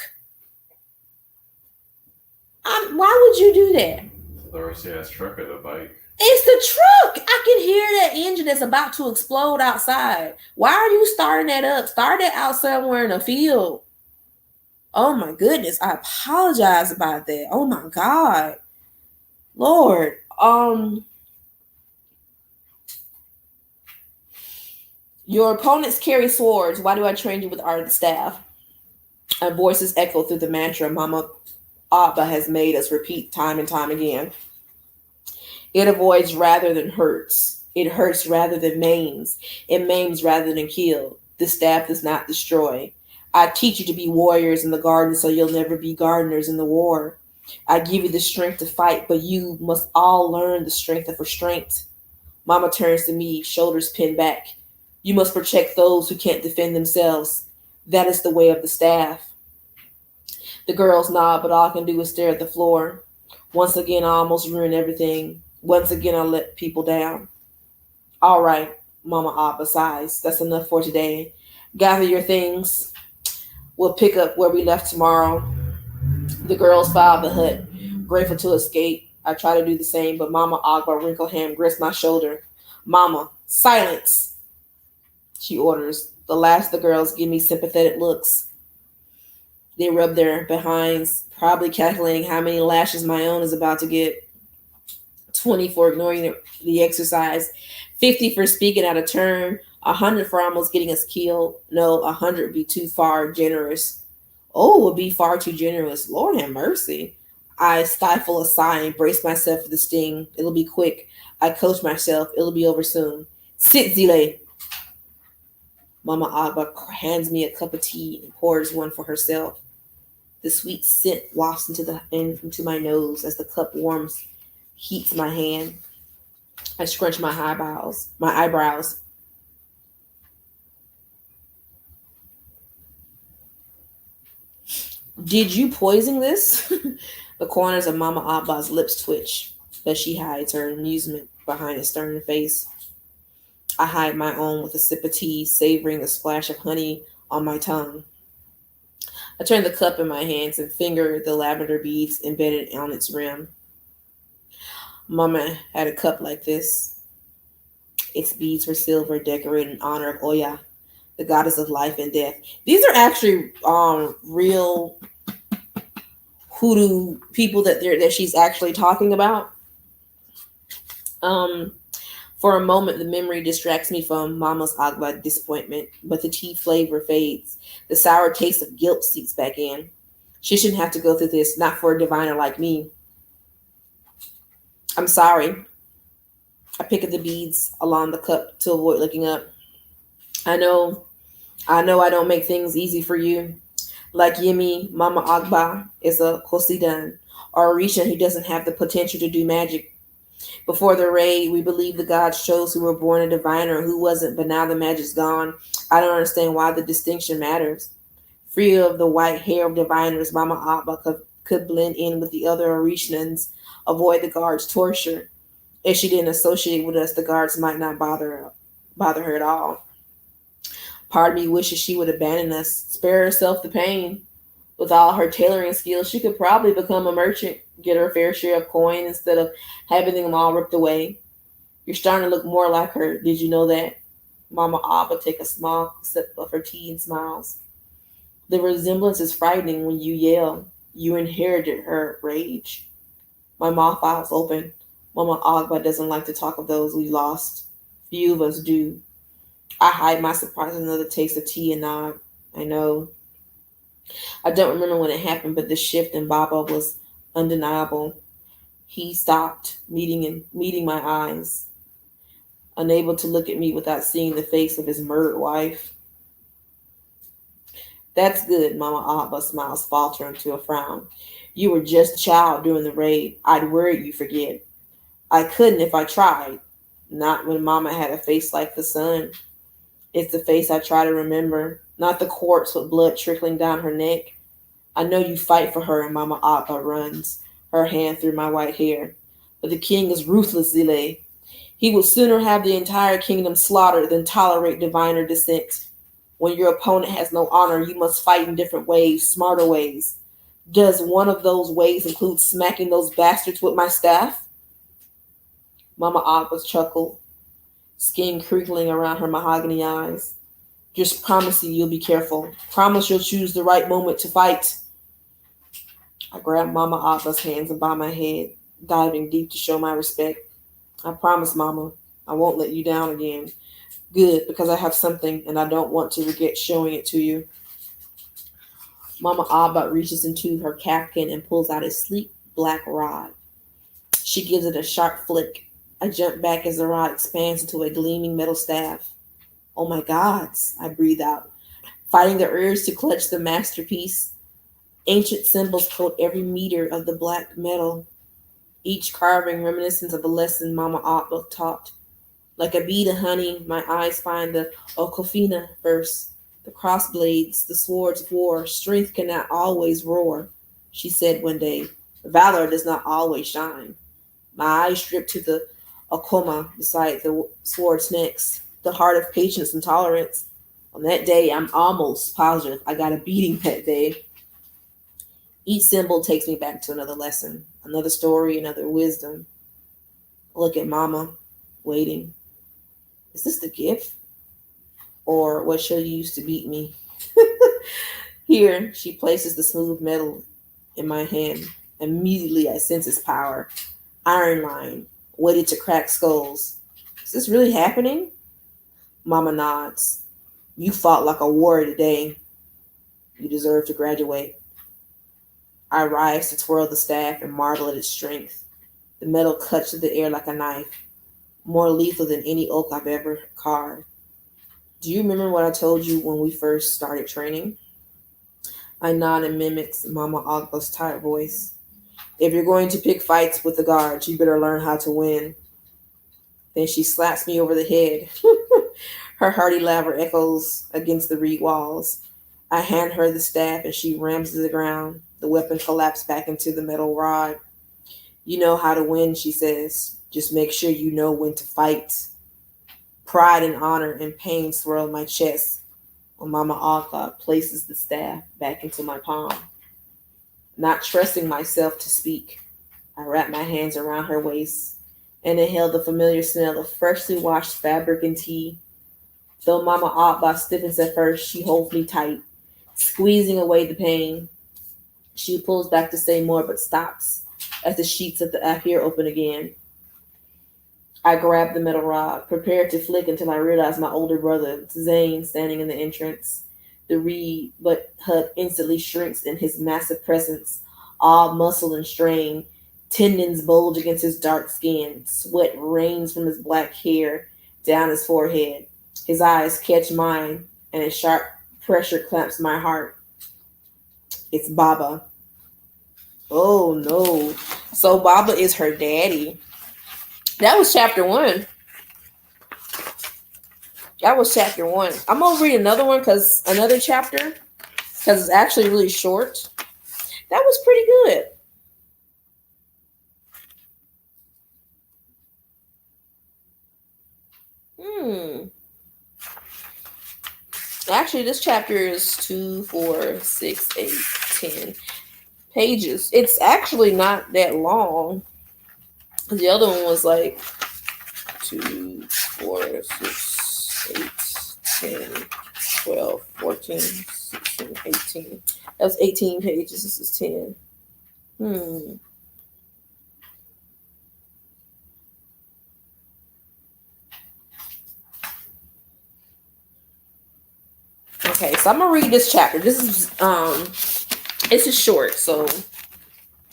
Speaker 1: Why would you do that?
Speaker 2: The rusty ass truck or the bike?
Speaker 1: It's the truck. I can hear that engine that's about to explode outside. Why are you starting that up? Start that out somewhere in a field. Oh my goodness. I apologize about that. Oh my God. Lord. Your opponents carry swords. Why do I train you with art of the staff? Our voices echo through the mantra Mama Abba has made us repeat time and time again. It avoids rather than hurts. It hurts rather than maims. It maims rather than kill. The staff does not destroy. I teach you to be warriors in the garden so you'll never be gardeners in the war. I give you the strength to fight, but you must all learn the strength of restraint. Mama turns to me, shoulders pinned back. You must protect those who can't defend themselves. That is the way of the staff. The girls nod, but all I can do is stare at the floor. Once again, I almost ruin everything. Once again, I let people down. All right, Mama Abba sighs. That's enough for today. Gather your things. We'll pick up where we left tomorrow. The girls file the hut, grateful to escape. I try to do the same, but Mama Agba wrinkled hand grips my shoulder. Mama, silence, she orders. The last of the girls give me sympathetic looks. They rub their behinds, probably calculating how many lashes my own is about to get. 20 for ignoring the exercise, 50 for speaking out of turn, 100 for almost getting us killed. No, 100 would be too far generous. Oh, would be far too generous. Lord have mercy. I stifle a sigh and brace myself for the sting. It'll be quick. I coach myself. It'll be over soon. Sit, Zile. Mama Agba hands me a cup of tea and pours one for herself. The sweet scent wafts into my nose as the cup warms, heats my hand. I scrunch my eyebrows. Did you poison this? The corners of Mama Abba's lips twitch, but she hides her amusement behind a stern face. I hide my own with a sip of tea, savoring the splash of honey on my tongue. I turn the cup in my hands and finger the lavender beads embedded on its rim. Mama had a cup like this. Its beads were silver, decorated in honor of Oya, the goddess of life and death. These are actually real hoodoo people that she's actually talking about. For a moment, the memory distracts me from Mama's Agba disappointment, but the tea flavor fades. The sour taste of guilt seeps back in. She shouldn't have to go through this, not for a diviner like me. I'm sorry. I pick at the beads along the cup to avoid looking up. I know I don't make things easy for you. Like Yemi, Mama Agba is a Kosidan, or a Orisha who doesn't have the potential to do magic. Before the raid, we believed the gods chose who were born a diviner and who wasn't, but now the magic's gone. I don't understand why the distinction matters. Free of the white hair of diviners, Mama Agba could blend in with the other Orishans, avoid the guards' torture. If she didn't associate with us, the guards might not bother her at all. Part of me wishes she would abandon us, spare herself the pain. With all her tailoring skills, she could probably become a merchant, get her fair share of coin instead of having them all ripped away. You're starting to look more like her. Did you know that? Mama Abba takes a small sip of her tea and smiles. The resemblance is frightening when you yell. You inherited her rage. My mouth files open. Mama Agba doesn't like to talk of those we lost. Few of us do. I hide my surprise with another taste of tea and nod. I know. I don't remember when it happened, but the shift in Baba was undeniable. He stopped, meeting my eyes, unable to look at me without seeing the face of his murdered wife. That's good, Mama Abba smiles, faltering to a frown. You were just a child during the raid. I'd worried you forget. I couldn't if I tried. Not when Mama had a face like the sun. It's the face I try to remember, not the corpse with blood trickling down her neck. I know you fight for her, and Mama Abba runs her hand through my white hair. But the king is ruthless, Zile. He would sooner have the entire kingdom slaughtered than tolerate diviner dissent. When your opponent has no honor, you must fight in different ways, smarter ways. Does one of those ways include smacking those bastards with my staff? Mama Aqua chuckled, skin crinkling around her mahogany eyes. Just promise you'll be careful. Promise you'll choose the right moment to fight. I grabbed Mama Aqua's hands and by my head, diving deep to show my respect. I promise, Mama, I won't let you down again. Good, because I have something and I don't want to regret showing it to you. Mama Abba reaches into her capkin and pulls out a sleek black rod. She gives it a sharp flick. I jump back as the rod expands into a gleaming metal staff. Oh my gods, I breathe out, fighting the urge to clutch the masterpiece. Ancient symbols coat every meter of the black metal, each carving reminiscent of a lesson Mama Abba taught. Like a bead of honey, my eyes find the Okofina verse. The crossblades, the swords of war, strength cannot always roar, she said one day. Valor does not always shine. My eyes drip to the Okoma beside the sword's necks, the heart of patience and tolerance. On that day, I'm almost positive I got a beating that day. Each symbol takes me back to another lesson, another story, another wisdom. Look at Mama, waiting. Is this the gift? Or what show you used to beat me? Here, she places the smooth metal in my hand. Immediately, I sense its power. Iron line, weighted to crack skulls. Is this really happening? Mama nods. You fought like a warrior today. You deserve to graduate. I rise to twirl the staff and marvel at its strength. The metal cuts through the air like a knife, more lethal than any oak I've ever carved. Do you remember what I told you when we first started training? I nod and mimics Mama Agba's tired voice. If you're going to pick fights with the guards, you better learn how to win. Then she slaps me over the head. Her hearty laugh echoes against the reed walls. I hand her the staff and she rams to the ground. The weapon collapses back into the metal rod. You know how to win, she says. Just make sure you know when to fight. Pride and honor and pain swirl my chest when Mama Agba places the staff back into my palm. Not trusting myself to speak, I wrap my hands around her waist and inhale the familiar smell of freshly washed fabric and tea. Though Mama Agba stiffens at first, she holds me tight, squeezing away the pain. She pulls back to say more, but stops as the sheets of the ahir open again. I grab the metal rod, prepared to flick until I realize my older brother, Zane, standing in the entrance. The reed but hut instantly shrinks in his massive presence, all muscle and strain. Tendons bulge against his dark skin. Sweat rains from his black hair down his forehead. His eyes catch mine, and a sharp pressure clamps my heart. It's Baba. Oh no. So Baba is her daddy. That was chapter 1. That was chapter 1. I'm gonna read another one another chapter because it's actually really short. That was pretty good. Actually, this chapter is 2, 4, 6, 8, 10 pages. It's actually not that long. The other one was like 2, 4, 6, 8, 10, 12, 14, 16, 18. That was 18 pages. This is 10. Okay, so I'm gonna read this chapter. This is it's just short, so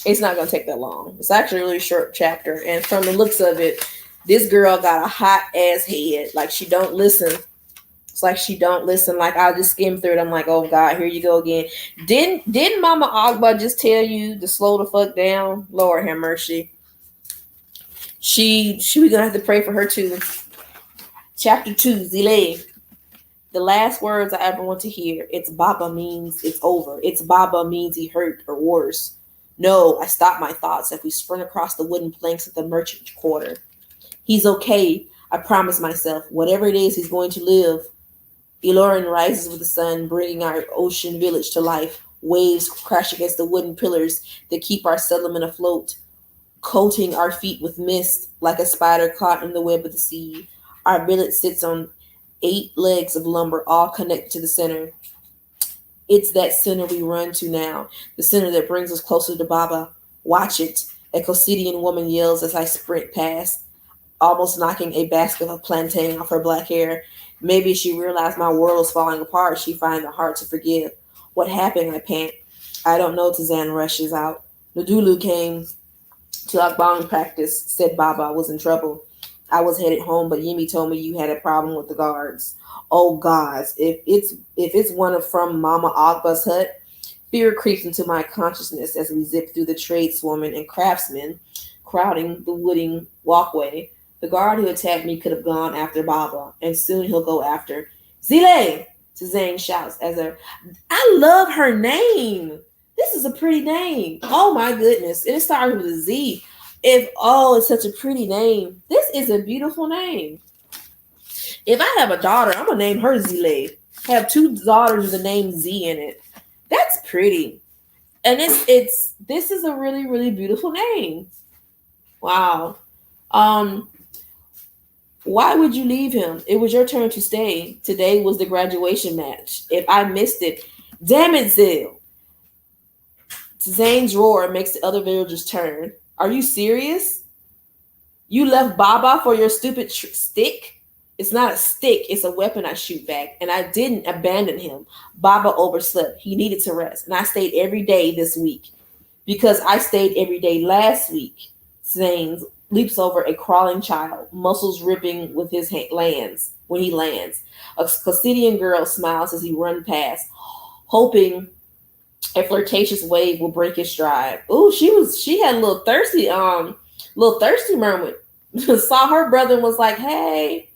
Speaker 1: it's not gonna take that long. It's actually a really short chapter, and from the looks of it, this girl got a hot ass head. Like she don't listen. It's like she don't listen. Like I'll just skim through it. I'm like, oh God, here you go again. Didn't Mama Agba just tell you to slow the fuck down? Lord have mercy. We gonna have to pray for her too. Chapter 2, Zile. The last words I ever want to hear. It's Baba means it's over. It's Baba means he hurt or worse. No, I stop my thoughts as we sprint across the wooden planks of the merchant quarter. He's okay. I promise myself. Whatever it is, he's going to live. Eloran rises with the sun, bringing our ocean village to life. Waves crash against the wooden pillars that keep our settlement afloat, coating our feet with mist like a spider caught in the web of the sea. Our village sits on 8 legs of lumber, all connected to the center. It's that center we run to now, the center that brings us closer to Baba. Watch it, a Cosidian woman yells as I sprint past, almost knocking a basket of plantain off her black hair. Maybe she realized my world was falling apart. She finds the heart to forgive. What happened? I pant. I don't know. Tazan rushes out. Nadulu came to Akbong practice, said Baba was in trouble. I was headed home, but Yemi told me you had a problem with the guards. Oh gods, if it's one of from Mama Agba's hut, fear creeps into my consciousness as we zip through the tradeswomen and craftsmen crowding the wooden walkway. The guard who attacked me could have gone after Baba, and soon he'll go after Zile! Suzanne shouts as her. I love her name. This is a pretty name. Oh my goodness. And it starts with a Z. It's such a pretty name. This is a beautiful name. If I have a daughter, I'm gonna name her Zile. Have 2 daughters with the name Z in it. That's pretty. And it's this is a really, really beautiful name. Wow. Um, why would you leave him? It was your turn to stay. Today was the graduation match. If I missed it, damn it, Zil. Zane's roar makes the other villagers turn. Are you serious? You left Baba for your stupid stick? It's not a stick, it's a weapon I shoot back. And I didn't abandon him. Baba overslept. He needed to rest. And I stayed every day this week because I stayed every day last week. Zane leaps over a crawling child, muscles ripping with his lands when he lands. A Casidian girl smiles as he runs past, hoping a flirtatious wave will break his stride. Ooh, she had a little thirsty moment. Saw her brother and was like, hey.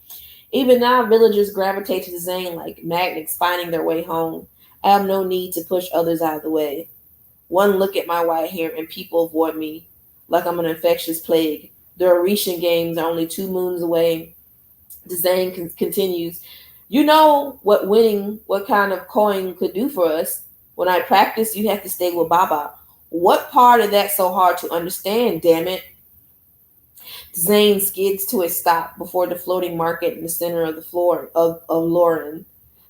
Speaker 1: Even now, villagers gravitate to Zane like magnets finding their way home. I have no need to push others out of the way. One look at my white hair and people avoid me like I'm an infectious plague. The Orishan games are only 2 moons away. Zane continues. You know what kind of coin could do for us. When I practice, you have to stay with Baba. What part of that so hard to understand, damn it? Zane skids to a stop before the floating market in the center of the floor of Lauren.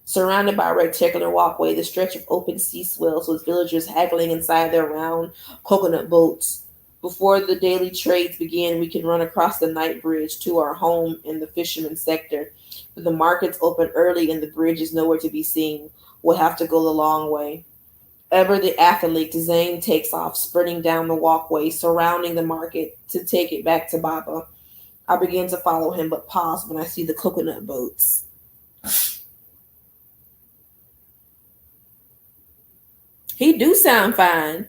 Speaker 1: Surrounded by a rectangular walkway, the stretch of open sea swells with villagers haggling inside their round coconut boats. Before the daily trades begin, we can run across the night bridge to our home in the fisherman sector. But the markets open early and the bridge is nowhere to be seen. We'll have to go the long way. Ever the athlete, Zane takes off, sprinting down the walkway, surrounding the market to take it back to Baba. I begin to follow him, but pause when I see the coconut boats. He do sound fine.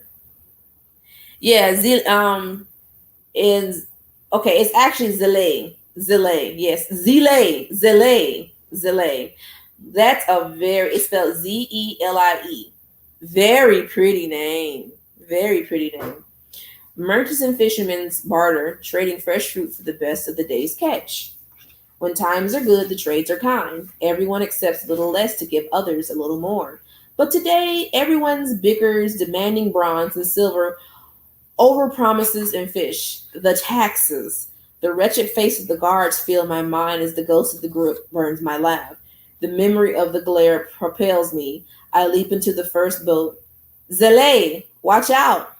Speaker 1: Yeah, is okay. It's actually Zile. Zile, yes, Zile. That's it's spelled Zelie. Very pretty name. Very pretty name. Merchants and fishermen barter, trading fresh fruit for the best of the day's catch. When times are good, the trades are kind. Everyone accepts a little less to give others a little more. But today, everyone's bickers, demanding bronze and silver, over promises and fish. The taxes. The wretched face of the guards fill my mind as the ghost of the group burns my lap. The memory of the glare propels me. I leap into the first boat. Zele, watch out!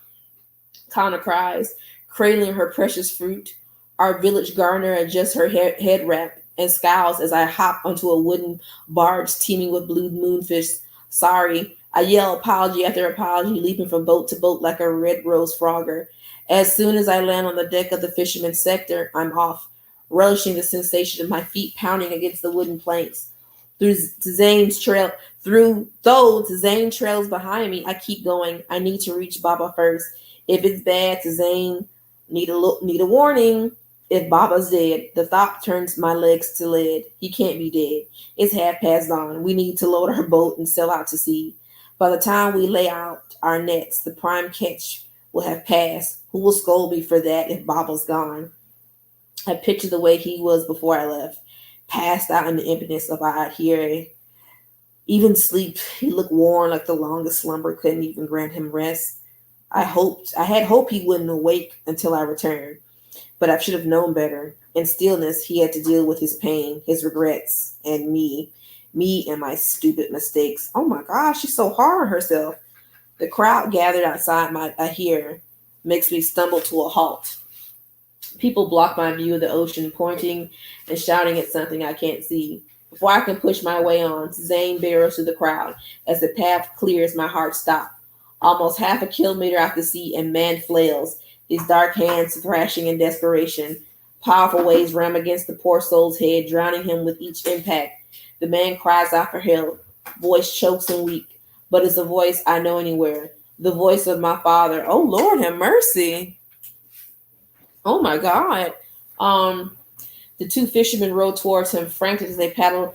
Speaker 1: Kana cries, cradling her precious fruit. Our village gardener adjusts her head wrap and scowls as I hop onto a wooden barge teeming with blue moonfish. Sorry, I yell apology after apology, leaping from boat to boat like a red rose frogger. As soon as I land on the deck of the fisherman's sector, I'm off, relishing the sensation of my feet pounding against the wooden planks. Though Zane trails behind me, I keep going. I need to reach Baba first. If it's bad, Zane need a warning. If Baba's dead, the thought turns my legs to lead. He can't be dead. It's dawn. We need to load our boat and sail out to sea. By the time we lay out our nets, the prime catch will have passed. Who will scold me for that if Baba's gone? I pictured the way he was before I left, passed out in the emptiness of our here. Even sleep, he looked worn like the longest slumber couldn't even grant him rest. I had hoped he wouldn't awake until I returned, but I should have known better. In stillness, he had to deal with his pain, his regrets, and me and my stupid mistakes. Oh my gosh, she's so hard on herself. The crowd gathered outside my here makes me stumble to a halt. People block my view of the ocean, pointing and shouting at something I can't see. Before I can push my way on, Zane barrels through the crowd. As the path clears, my heart stops. Almost half a kilometer out to sea, and man flails, his dark hands thrashing in desperation. Powerful waves ram against the poor soul's head, drowning him with each impact. The man cries out for help. Voice chokes and weak, but it's a voice I know anywhere. The voice of my father. Oh Lord, have mercy. Oh my God. Um, the two fishermen rowed towards him, frantic as they paddled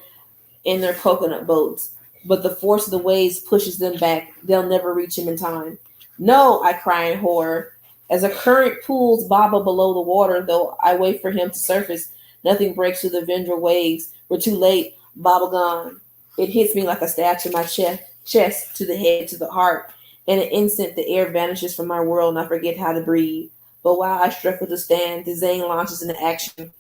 Speaker 1: in their coconut boats. But the force of the waves pushes them back. They'll never reach him in time. No, I cry in horror. As a current pulls Baba below the water, though I wait for him to surface, nothing breaks through the vengeful waves. We're too late. Baba gone. It hits me like a stab to my chest, to the head, to the heart. In an instant, the air vanishes from my world and I forget how to breathe. But while I struggle to stand, the Zane launches into action.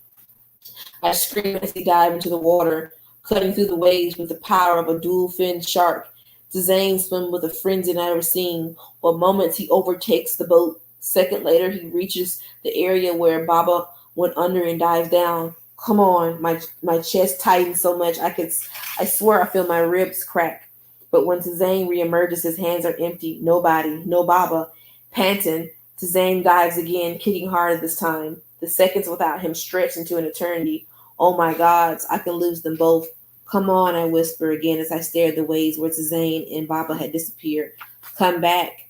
Speaker 1: I scream as he dives into the water, cutting through the waves with the power of a dual-finned shark. Zane swims with a frenzy never seen. For moments he overtakes the boat. Second later, he reaches the area where Baba went under and dives down. Come on, my chest tightens so much I swear I feel my ribs crack. But when Zane reemerges, his hands are empty. Nobody, no Baba. Panting, Zane dives again, kicking harder this time. The seconds without him stretch into an eternity. Oh my gods, I can lose them both. Come on, I whisper again as I stare at the waves where Zane and Baba had disappeared. Come back.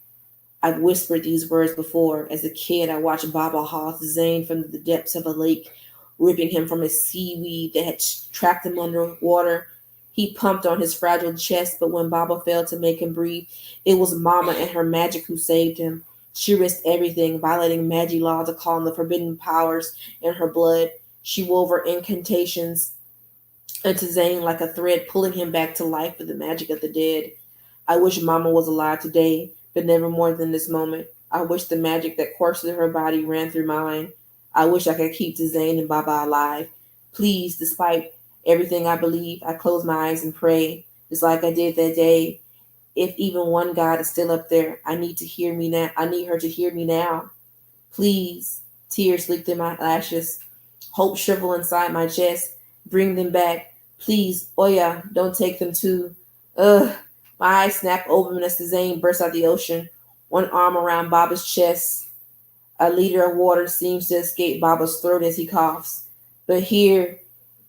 Speaker 1: I've whispered these words before. As a kid, I watched Baba haul Zane from the depths of a lake, ripping him from a seaweed that had trapped him underwater. He pumped on his fragile chest, but when Baba failed to make him breathe, it was Mama and her magic who saved him. She risked everything, violating Magi law to call on the forbidden powers in her blood. She wove her incantations into Zane like a thread, pulling him back to life with the magic of the dead. I wish Mama was alive today, but never more than this moment. I wish the magic that coursed through her body ran through mine. I wish I could keep Zane and Baba alive. Please, despite everything I believe, I close my eyes and pray, just like I did that day. If even one God is still up there, I need to hear me now. I need her to hear me now. Please. Tears leak through my lashes. Hope shrivel inside my chest. Bring them back. Please. Oya, don't take them too. Ugh. My eyes snap open as the Zane bursts out the ocean. One arm around Baba's chest. A liter of water seems to escape Baba's throat as he coughs. But here,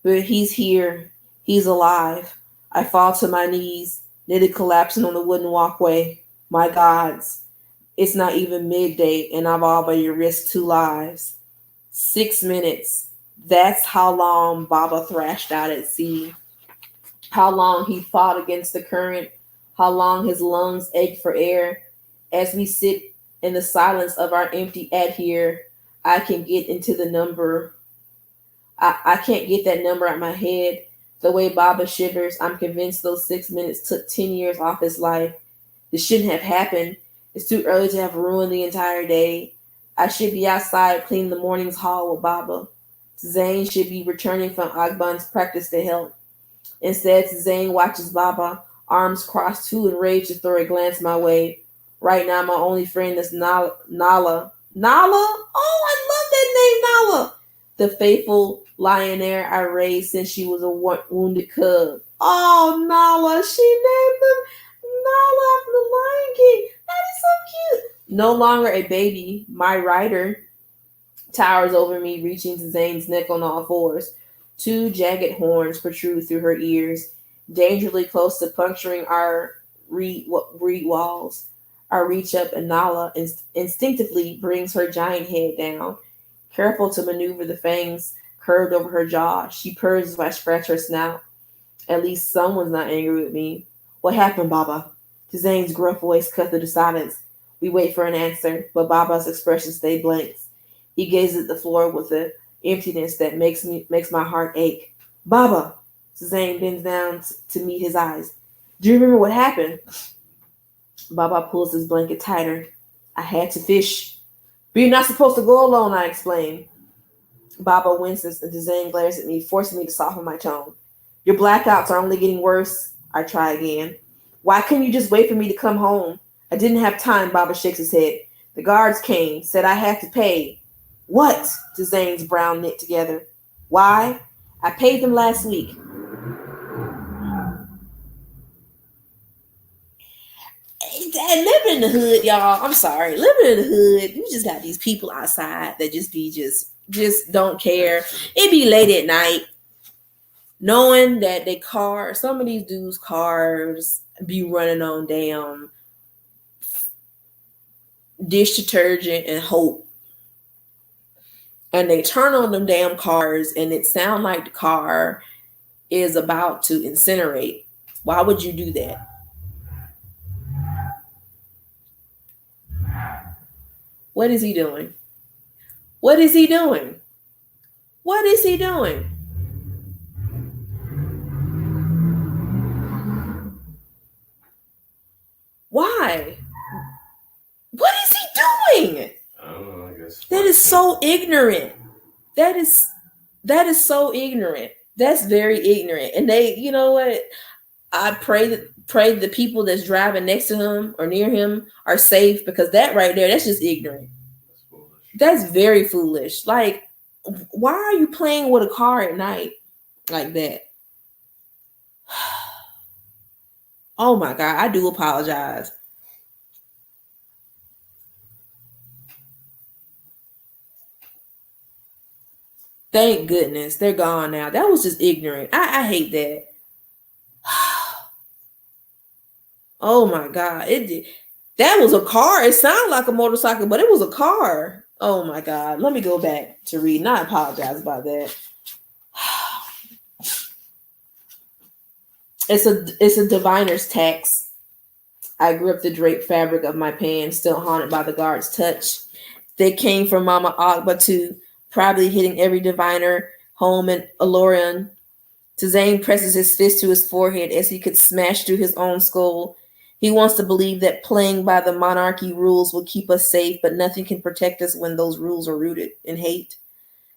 Speaker 1: but he's here. He's alive. I fall to my knees, nearly collapsing on the wooden walkway. My gods, it's not even midday, and I've already risked 2 lives. 6 minutes. That's how long Baba thrashed out at sea. How long he fought against the current. How long his lungs ached for air. As we sit in the silence of our empty ad here, I can get into the number. I can't get that number out my head. The way Baba shivers, I'm convinced those 6 minutes took 10 years off his life. This shouldn't have happened. It's too early to have ruined the entire day. I should be outside cleaning the morning's hall with Baba. Zane should be returning from Agban's practice to help. Instead, Zane watches Baba, arms crossed, too enraged to throw a glance my way. Right now, my only friend is Nala. Nala? Oh, I love that name, Nala! The faithful lioness I raised since she was a wounded cub. Oh, Nala! She named him Nala after the Lion King. That is so cute. No longer a baby, my rider towers over me, reaching to Zane's neck on all fours. Two jagged horns protrude through her ears, dangerously close to puncturing our reed walls. I reach up and Nala instinctively brings her giant head down. Careful to maneuver the fangs curved over her jaw, she purrs as I scratch her snout. At least someone's not angry with me. What happened, Baba? Zane's gruff voice cut through the silence. We wait for an answer, but Baba's expression stayed blank. He gazes at the floor with a emptiness that makes my heart ache. Baba, Suzanne bends down to meet his eyes. Do you remember what happened? Baba pulls his blanket tighter. I had to fish. But you're not supposed to go alone, I explain. Baba winces and Suzanne glares at me, forcing me to soften my tone. Your blackouts are only getting worse. I try again. Why couldn't you just wait for me to come home? I didn't have time, Baba shakes his head. The guards came, said I had to pay. What? Suzanne's brown knit together. Why? I paid them last week. And living in the hood, y'all. I'm sorry. Living in the hood, you just got these people outside that just don't care. It be late at night, knowing that they car, some of these dudes' cars be running on damn dish detergent and hope. And they turn on them damn cars and it sound like the car is about to incinerate. Why would you do that? What is he doing? What is he doing? What is he doing? Why? What is he doing?
Speaker 2: I don't know. I guess
Speaker 1: That is so ignorant. That is so ignorant. That's very ignorant. And they, you know what? I pray the people that's driving next to him or near him are safe because that right there, that's just ignorant.
Speaker 2: That's foolish.
Speaker 1: That's very foolish. Like, why are you playing with a car at night like that? Oh my God, I do apologize. Thank goodness they're gone now. That was just ignorant. I hate that. Oh my God, that was a car. It sounded like a motorcycle, but it was a car. Oh my God, let me go back to reading. I apologize about that. It's a diviner's tax. I gripped the draped fabric of my pants, still haunted by the guard's touch. They came from Mama Agba too, probably hitting every diviner home in Alorian. Tazane presses his fist to his forehead as he could smash through his own skull. He wants to believe that playing by the monarchy rules will keep us safe, but nothing can protect us when those rules are rooted in hate.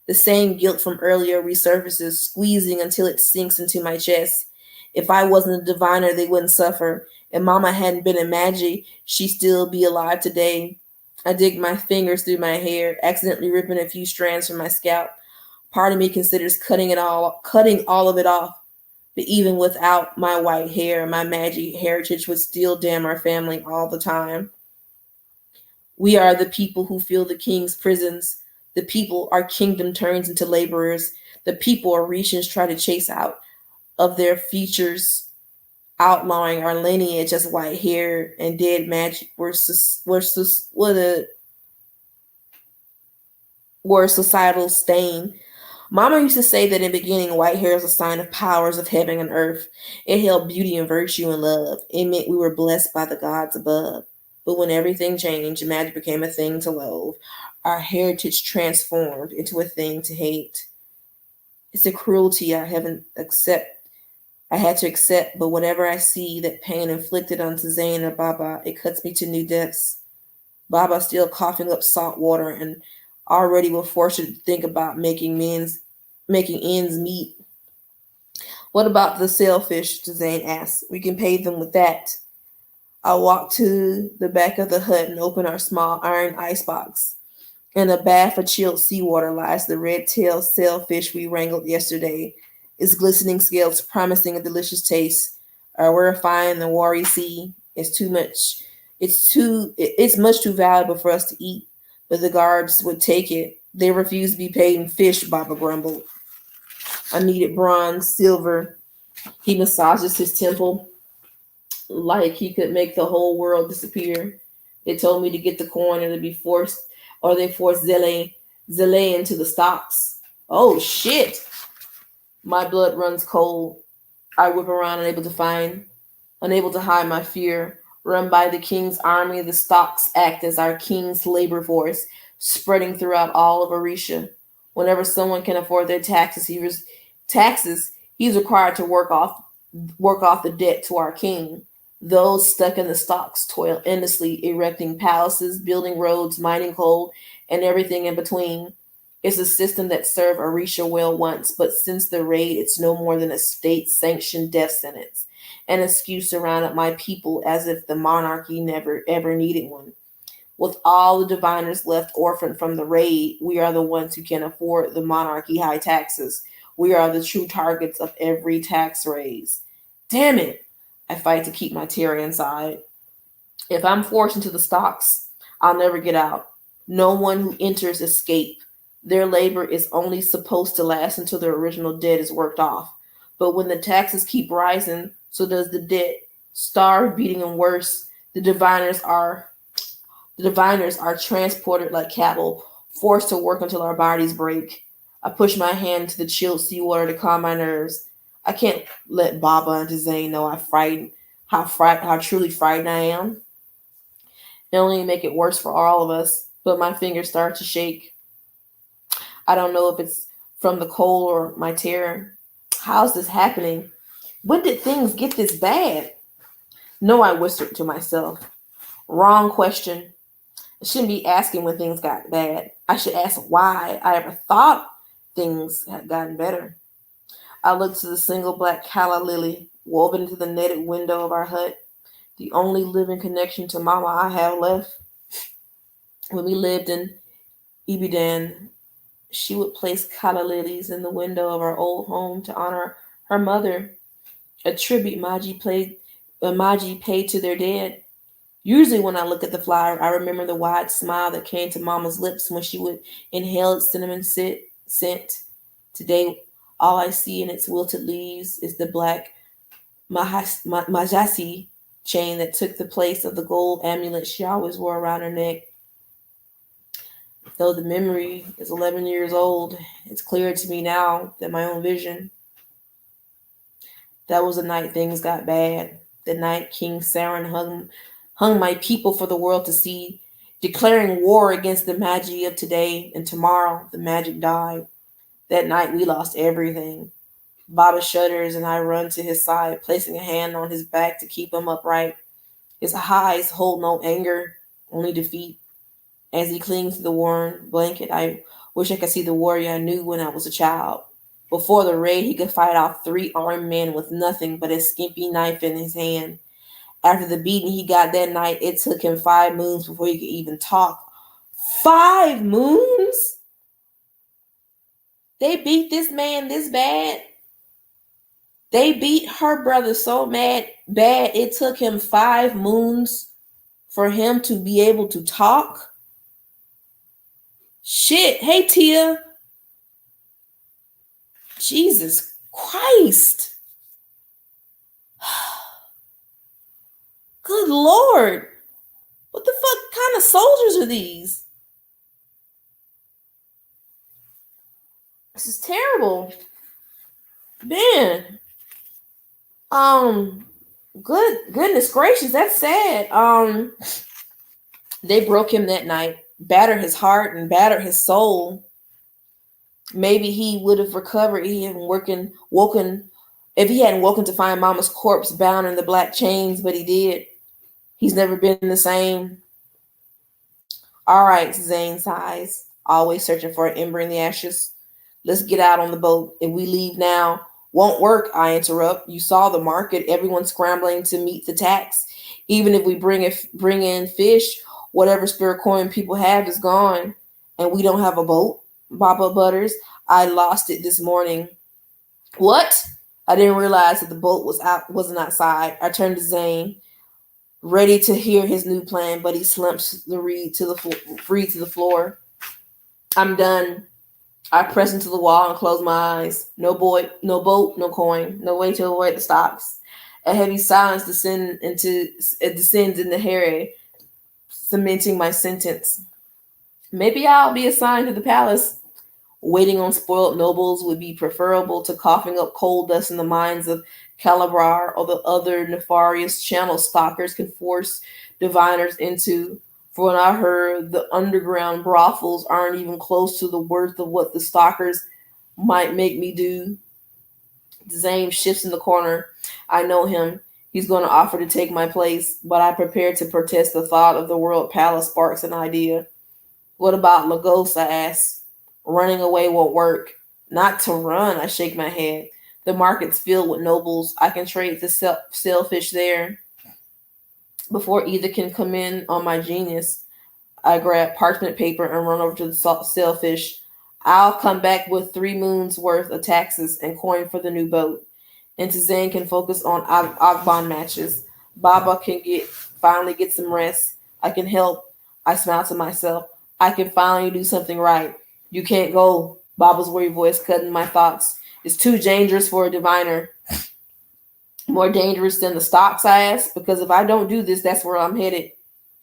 Speaker 1: The same guilt from earlier resurfaces, squeezing until it sinks into my chest. If I wasn't a diviner, they wouldn't suffer. If Mama hadn't been in magic, she'd still be alive today. I dig my fingers through my hair, accidentally ripping a few strands from my scalp. Part of me considers cutting all of it off. But even without my white hair, my magic heritage would still damn our family all the time. We are the people who fill the king's prisons. The people our kingdom turns into laborers. The people our regions try to chase out of their features, outlawing our lineage as white hair and dead magic were a societal stain. Mama used to say that in the beginning, white hair was a sign of powers of heaven and earth. It held beauty and virtue and love. It meant we were blessed by the gods above. But when everything changed, magic became a thing to loathe. Our heritage transformed into a thing to hate. It's a cruelty I had to accept, but whenever I see that pain inflicted on Suzanne or Baba, it cuts me to new depths. Baba still coughing up salt water and already will force you to think about making ends meet. What about the sailfish? Suzanne asks. We can pay them with that. I walk to the back of the hut and open our small iron icebox. In a bath of chilled seawater lies the red-tailed sailfish we wrangled yesterday, its glistening scales promising a delicious taste. We're fine the Wari Sea. It's much too valuable for us to eat, but the guards would take it. They refuse to be paid in fish, Baba grumbled. I needed bronze, silver. He massages his temple like he could make the whole world disappear. They told me to get the coin or to be forced, or they forced Zele into the stocks. Oh shit! My blood runs cold. I whip around, unable to hide my fear. Run by the king's army, the stocks act as our king's labor force, spreading throughout all of Orisha. Whenever someone can afford their taxes, he's required to work off the debt to our king. Those stuck in the stocks toil endlessly, erecting palaces, building roads, mining coal, and everything in between. It's a system that served Orisha well once, but since the raid, it's no more than a state sanctioned death sentence, an excuse to round up my people as if the monarchy never ever needed one. With all the diviners left orphaned from the raid, we are the ones who can afford the monarchy high taxes. We are the true targets of every tax raise. Damn it! I fight to keep my terror inside. If I'm forced into the stocks, I'll never get out. No one who enters escape. Their labor is only supposed to last until the original debt is worked off. But when the taxes keep rising, so does the debt. Starved, beating, and worse, the diviners are transported like cattle, forced to work until our bodies break. I push my hand into the chilled seawater to calm my nerves. I can't let Baba and Zane know how truly frightened I am. It only make it worse for all of us. But my fingers start to shake. I don't know if it's from the cold or my terror. How's this happening? When did things get this bad? No, I whispered to myself. Wrong question. I shouldn't be asking when things got bad. I should ask why I ever thought things had gotten better. I looked to the single black calla lily woven into the netted window of our hut, the only living connection to Mama I have left. When we lived in Ibadan, she would place calla lilies in the window of our old home to honor her mother, a tribute Maji paid to their dead. Usually, when I look at the flower, I remember the wide smile that came to Mama's lips when she would inhale its cinnamon scent. Today, all I see in its wilted leaves is the black Majasi chain that took the place of the gold amulet she always wore around her neck. Though the memory is 11 years old, it's clear to me now that my own vision. That was the night things got bad. The night King Saren hung my people for the world to see, declaring war against the magic of today, and tomorrow the magic died. That night we lost everything. Baba shudders and I run to his side, placing a hand on his back to keep him upright. His eyes hold no anger, only defeat. As he clings to the worn blanket, I wish I could see the warrior I knew when I was a child. Before the raid, he could fight off 3 armed men with nothing but a skimpy knife in his hand. After the beating he got that night, it took him 5 moons before he could even talk. 5 moons? They beat this man this bad? They beat her brother so bad it took him 5 moons for him to be able to talk? Shit. Hey, Tia. Jesus Christ. Good Lord. What the fuck kind of soldiers are these? This is terrible. Man. Goodness gracious, that's sad. They broke him that night, battered his heart and battered his soul. Maybe he would have recovered if he hadn't woken to find Mama's corpse bound in the black chains, but he did. He's never been the same. All right, Zane sighs, always searching for an ember in the ashes. Let's get out on the boat. If we leave now, won't work, I interrupt. You saw the market, everyone scrambling to meet the tax. Even if we bring in fish, whatever spare coin people have is gone. And we don't have a boat. Baba Butters, I lost it this morning. What? I didn't realize that the boat wasn't outside. I turned to Zane, ready to hear his new plan, but he slumps the reed to the floor. I'm done. I press into the wall and close my eyes. No boat, no coin, no way to avoid the stocks. A heavy silence descends in the hair, cementing my sentence. Maybe I'll be assigned to the palace. Waiting on spoiled nobles would be preferable to coughing up coal dust in the mines of Calabar or the other nefarious channel stalkers can force diviners into. For when I heard the underground brothels aren't even close to the worth of what the stalkers might make me do. Zane shifts in the corner. I know him. He's going to offer to take my place, but I prepare to protest the thought of the world palace sparks an idea. What about Lagos? I ask. Running away won't work. Not to run, I shake my head. The market's filled with nobles. I can trade the sailfish there before either can come in on my genius. I grab parchment paper and run over to the sailfish. I'll come back with 3 moons worth of taxes and coin for the new boat. And Tizane can focus on Agbon matches. Baba can finally get some rest. I can help. I smile to myself. I can finally do something right. You can't go. Baba's worried voice cutting my thoughts. It's too dangerous for a diviner. More dangerous than the stocks, I ask, because if I don't do this, that's where I'm headed.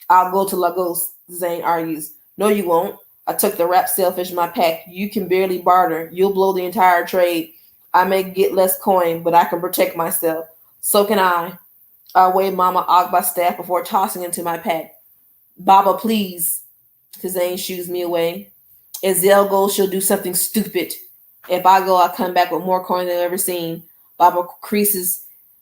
Speaker 1: I'll go to Lagos, Zane argues. No, you won't. I took the wrapped sailfish in my pack. You can barely barter. You'll blow the entire trade. I may get less coin, but I can protect myself. So can I. I wave Mama Agba's staff before tossing into my pack. Baba, please. Zane shoos me away. If Zell goes, she'll do something stupid. If I go, I'll come back with more coin than I've ever seen. Baba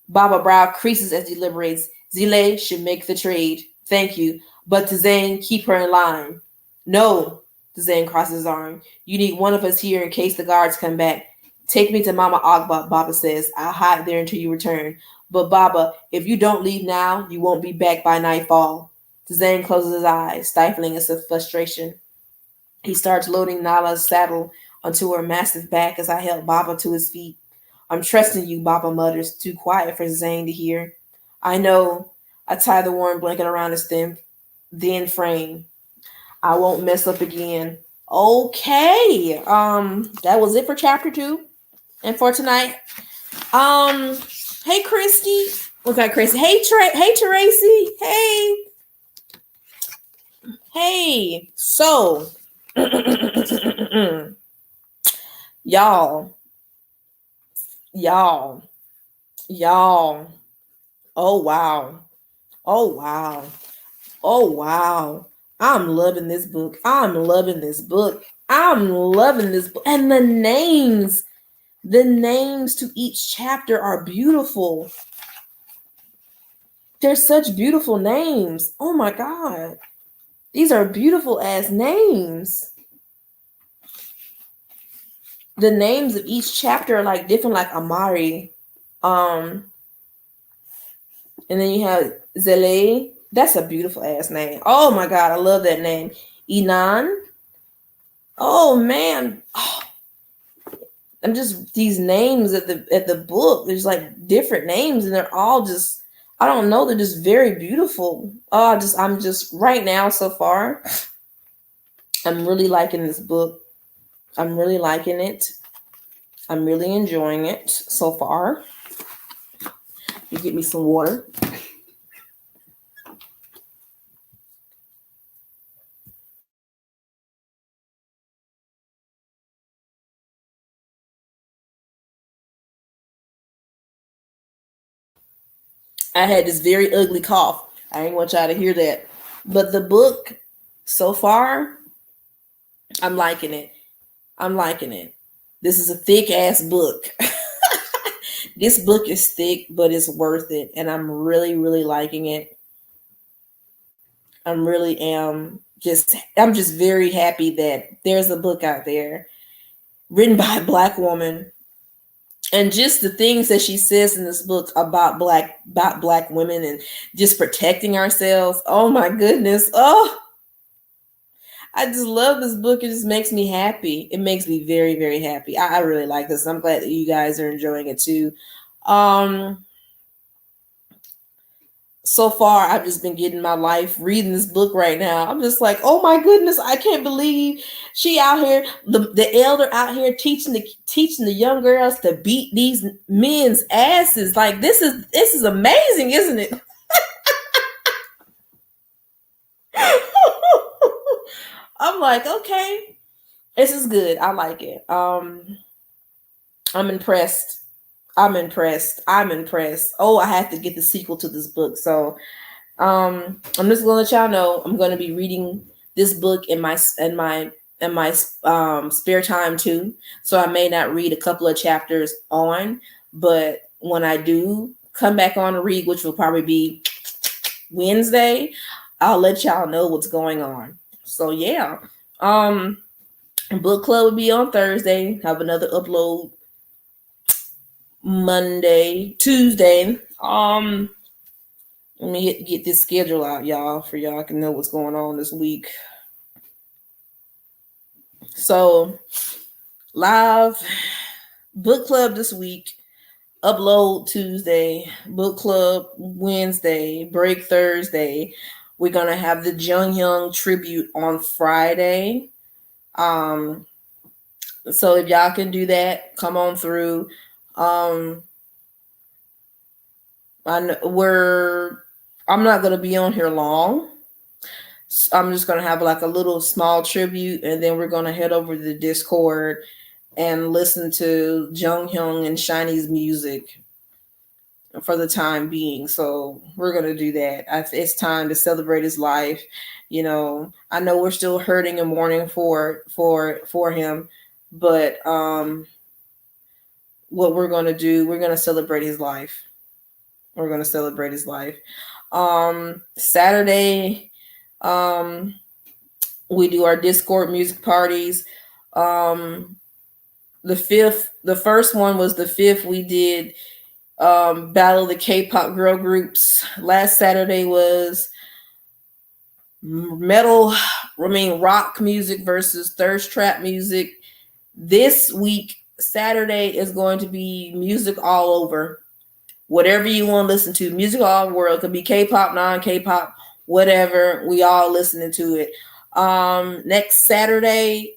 Speaker 1: brow creases as he deliberates. Zile should make the trade. Thank you. But Tizane, keep her in line. No, Tizane crosses his arm. You need one of us here in case the guards come back. Take me to Mama Agba, Baba says. I'll hide there until you return. But Baba, if you don't leave now, you won't be back by nightfall. Tizane closes his eyes, stifling a frustration. He starts loading Nala's saddle onto her massive back as I help Baba to his feet. I'm trusting you, Baba mutters, too quiet for Zane to hear. I know. I tie the warm blanket around his thin frame. I won't mess up again. Okay. That was it for chapter 2 and for tonight. Hey Christy. Okay, Christy. Hey Tracy. Hey. So y'all. Oh wow. Oh wow. Oh wow. I'm loving this book. And the names to each chapter are beautiful. They're such beautiful names. Oh my God. These are beautiful ass names. The names of each chapter are like different, like Amari. And then you have Zele. That's a beautiful ass name. Oh my God, I love that name. Inan. Oh man. Oh. I'm just these names at the book. There's like different names, and they're all just, I don't know, they're just very beautiful. I'm just right now so far. I'm really liking this book. I'm really liking it. I'm really enjoying it so far. You get me some water. I had this very ugly cough. I ain't want y'all to hear that. But the book, so far, I'm liking it. This is a thick ass book. This book is thick, but it's worth it. And I'm really, really liking it. I'm just very happy that there's a book out there written by a Black woman. And just the things that she says in this book about black women and just protecting ourselves. Oh my goodness. Oh, I just love this book. It just makes me happy. It makes me very, very happy. I really like this. I'm glad that you guys are enjoying it too. So far, I've just been getting my life reading this book right now. I'm just like, oh my goodness, I can't believe she out here, the elder out here teaching the young girls to beat these men's asses. Like this is amazing, isn't it? I'm like, okay, this is good. I like it. I'm impressed. Oh, I have to get the sequel to this book. So I'm just gonna let y'all know I'm gonna be reading this book in my spare time too. So I may not read a couple of chapters on, but when I do come back on to read, which will probably be Wednesday, I'll let y'all know what's going on. So yeah. Um Book club will be on Thursday. Have another upload Monday, Tuesday. Let me get this schedule out, y'all, for y'all can know what's going on this week. So, live book club this week, upload Tuesday, book club Wednesday, break Thursday. We're gonna have the Jung Young tribute on Friday. Um, so if y'all can do that, come on through. Um, I'm not gonna be on here long. I'm just gonna have like a little small tribute, and then we're gonna head over to the Discord and listen to Jung Hyung and Shiny's music for the time being. So we're gonna do that. It's time to celebrate his life. I know we're still hurting and mourning for him, but what we're gonna do, we're gonna celebrate his life. We're gonna celebrate his life. Saturday, we do our Discord music parties. The first one was the 5th. We did Battle of the K-pop girl groups. Last Saturday was rock music versus thirst trap music. This week, Saturday, is going to be music all over. Whatever you want to listen to, music all over the world. It could be K-pop, non-K-pop, whatever. We all listening to it. Next Saturday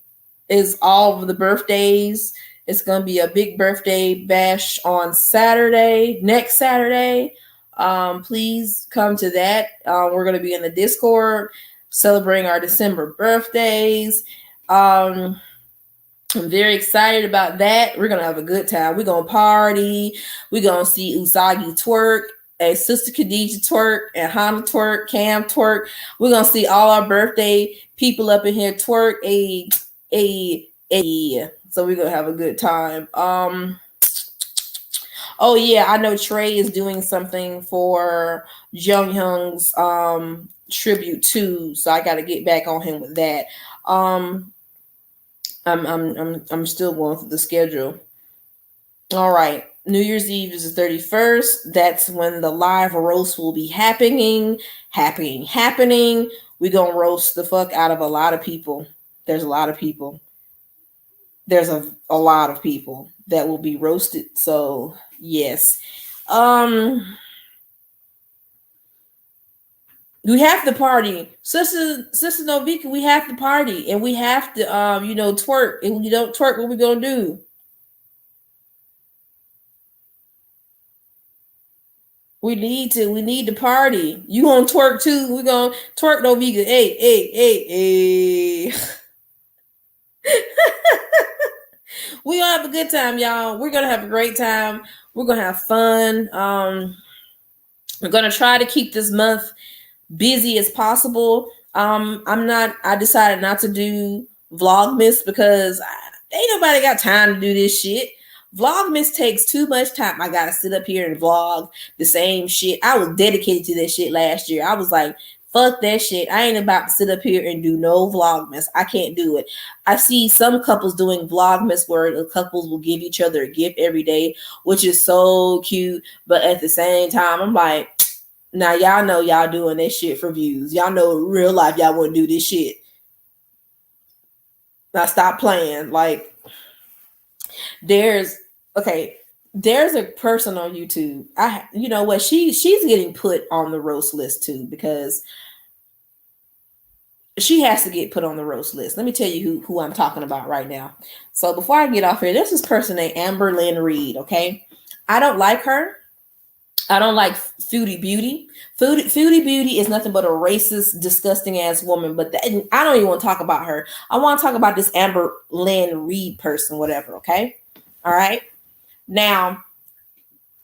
Speaker 1: is all of the birthdays. It's going to be a big birthday bash on Saturday. Next Saturday, please come to that. We're going to be in the Discord celebrating our December birthdays. I'm very excited about that. We're going to have a good time. We're going to party. We're going to see Usagi twerk, a Sister Khadija twerk, and Hana twerk, Cam twerk. We're going to see all our birthday people up in here twerk. So we're going to have a good time. Oh yeah, I know Trey is doing something for Jung Hyung's tribute too, so I got to get back on him with that. I'm still going through the schedule. All right, New Year's Eve is the 31st. That's when the live roast will be happening. We're gonna roast the fuck out of a lot of people. There's a lot of people. There's a lot of people that will be roasted. So yes. We have to party. Sister Novika, we have to party. And we have to twerk. If we don't twerk, what we gonna do? We need to party. You gonna twerk too? We gonna twerk, Novika. Hey. We gonna have a good time, y'all. We're gonna have a great time. We're gonna have fun. We're gonna try to keep this month busy as possible. I decided not to do Vlogmas because ain't nobody got time to do this shit. Vlogmas takes too much time. I gotta sit up here and vlog the same shit. I was dedicated to that shit last year. I was like, fuck that shit. I ain't about to sit up here and do no Vlogmas. I can't do it. I see some couples doing Vlogmas where the couples will give each other a gift every day, which is so cute. But at the same time, I'm like, now y'all know y'all doing this shit for views. Y'all know in real life y'all wouldn't do this shit. Now stop playing. Like there's a person on YouTube. You know what? She's getting put on the roast list too because she has to get put on the roast list. Let me tell you who I'm talking about right now. So before I get off here, there's this person named Amber Lynn Reed. Okay, I don't like her. I don't like Foodie Beauty. Foodie Beauty is nothing but a racist, disgusting ass woman. But I don't even want to talk about her. I want to talk about this Amber Lynn Reed person, whatever. Okay, all right. Now,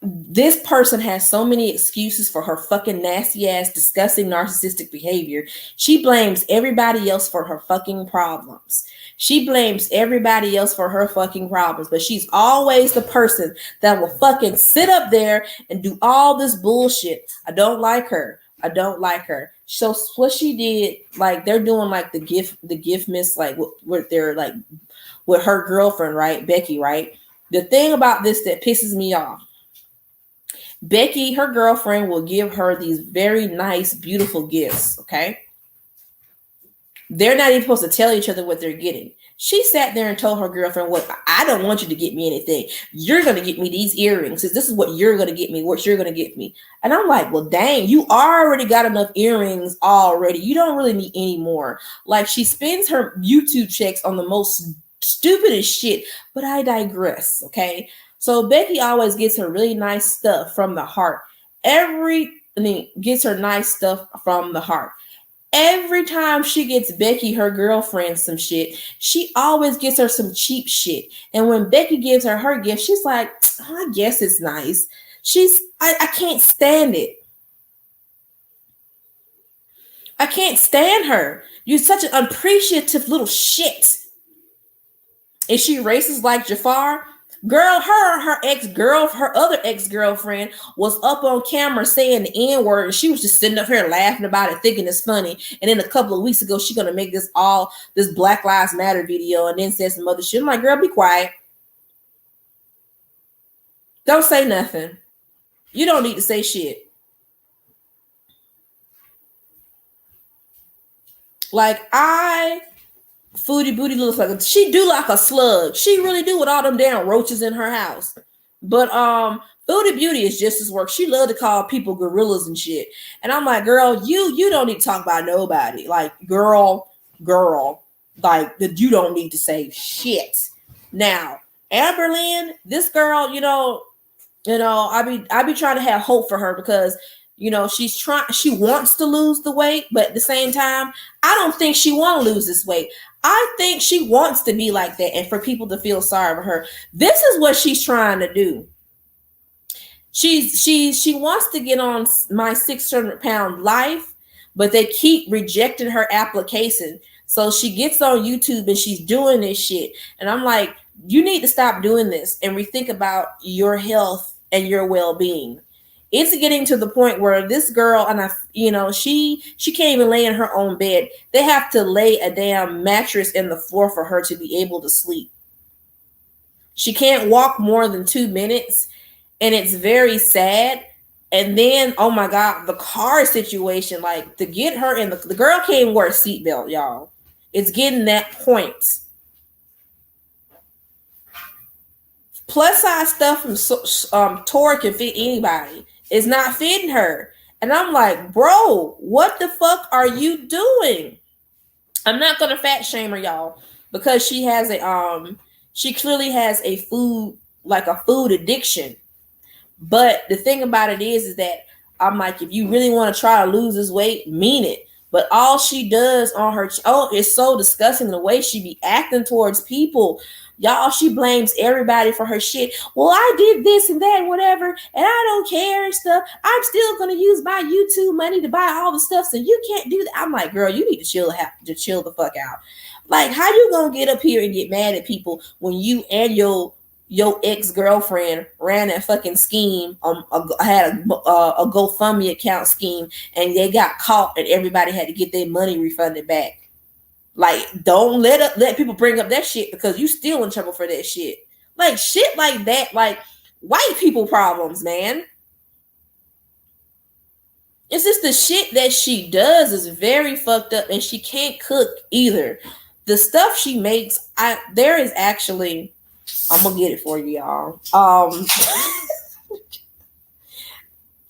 Speaker 1: this person has so many excuses for her fucking nasty ass, disgusting, narcissistic behavior. She blames everybody else for her fucking problems. She blames everybody else for her fucking problems, but she's always the person that will fucking sit up there and do all this bullshit. I don't like her. I don't like her. So what she did, like they're doing like the gift miss, like what they're like with her girlfriend, right? Becky, right? The thing about this that pisses me off, Becky, her girlfriend, will give her these very nice, beautiful gifts, okay? They're not even supposed to tell each other what they're getting. She sat there and told her girlfriend, "What? I don't want you to get me anything. You're going to get me these earrings. This is what you're going to get me, what you're going to get me." And I'm like, well, dang, you already got enough earrings already. You don't really need any more. Like, she spends her YouTube checks on the most stupidest shit, but I digress, okay? So Becky always gets her really nice stuff from the heart. Gets her nice stuff from the heart. Every time she gets Becky, her girlfriend, some shit, she always gets her some cheap shit. And when Becky gives her her gift, she's like, oh, I guess it's nice. I can't stand it. I can't stand her. You're such an unappreciative little shit. Is she racist like Jafar? Girl, her other ex-girlfriend was up on camera saying the N-word, and she was just sitting up here laughing about it, thinking it's funny. And then a couple of weeks ago, she's gonna make this Black Lives Matter video, and then said some other shit. I'm like, girl, be quiet. Don't say nothing. You don't need to say shit. Like, Foodie Booty looks like she do like a slug. She really do with all them damn roaches in her house. But Foodie Beauty is just as work. She love to call people gorillas and shit. And I'm like, girl, you don't need to talk about nobody. Like, girl, like you don't need to say shit. Now, Amberlynn, this girl, I be trying to have hope for her because she wants to lose the weight, but at the same time, I don't think she want to lose this weight. I think she wants to be like that and for people to feel sorry for her. This is what she's trying to do. She wants to get on my 600-pound life, but they keep rejecting her application. So she gets on YouTube and she's doing this shit. And I'm like, you need to stop doing this and rethink about your health and your well-being. It's getting to the point where this girl, and she can't even lay in her own bed. They have to lay a damn mattress in the floor for her to be able to sleep. She can't walk more than 2 minutes, and it's very sad. And then, oh my God, the car situation, like to get her in the girl can't even wear a seatbelt, y'all. It's getting that point. Plus size stuff from Tori can fit anybody. It's not fitting her. And I'm like, bro, what the fuck are you doing? I'm not gonna fat shame her, y'all, because she clearly has a food addiction. But the thing about it is that I'm like, if you really want to try to lose this weight, mean it. But all she does on her, it's so disgusting the way she be acting towards people. Y'all, she blames everybody for her shit. Well, I did this and that and whatever, and I don't care and stuff. I'm still going to use my YouTube money to buy all the stuff, so you can't do that. I'm like, girl, you need to chill the fuck out. Like, how you going to get up here and get mad at people when you and your ex-girlfriend ran that fucking scheme, had a GoFundMe account scheme, and they got caught and everybody had to get their money refunded back. Like, don't let people bring up that shit because you still in trouble for that shit. Like, shit like that, like white people problems, man. It's just the shit that she does is very fucked up, and she can't cook either. The stuff she makes, there is actually, I'm gonna get it for you, y'all.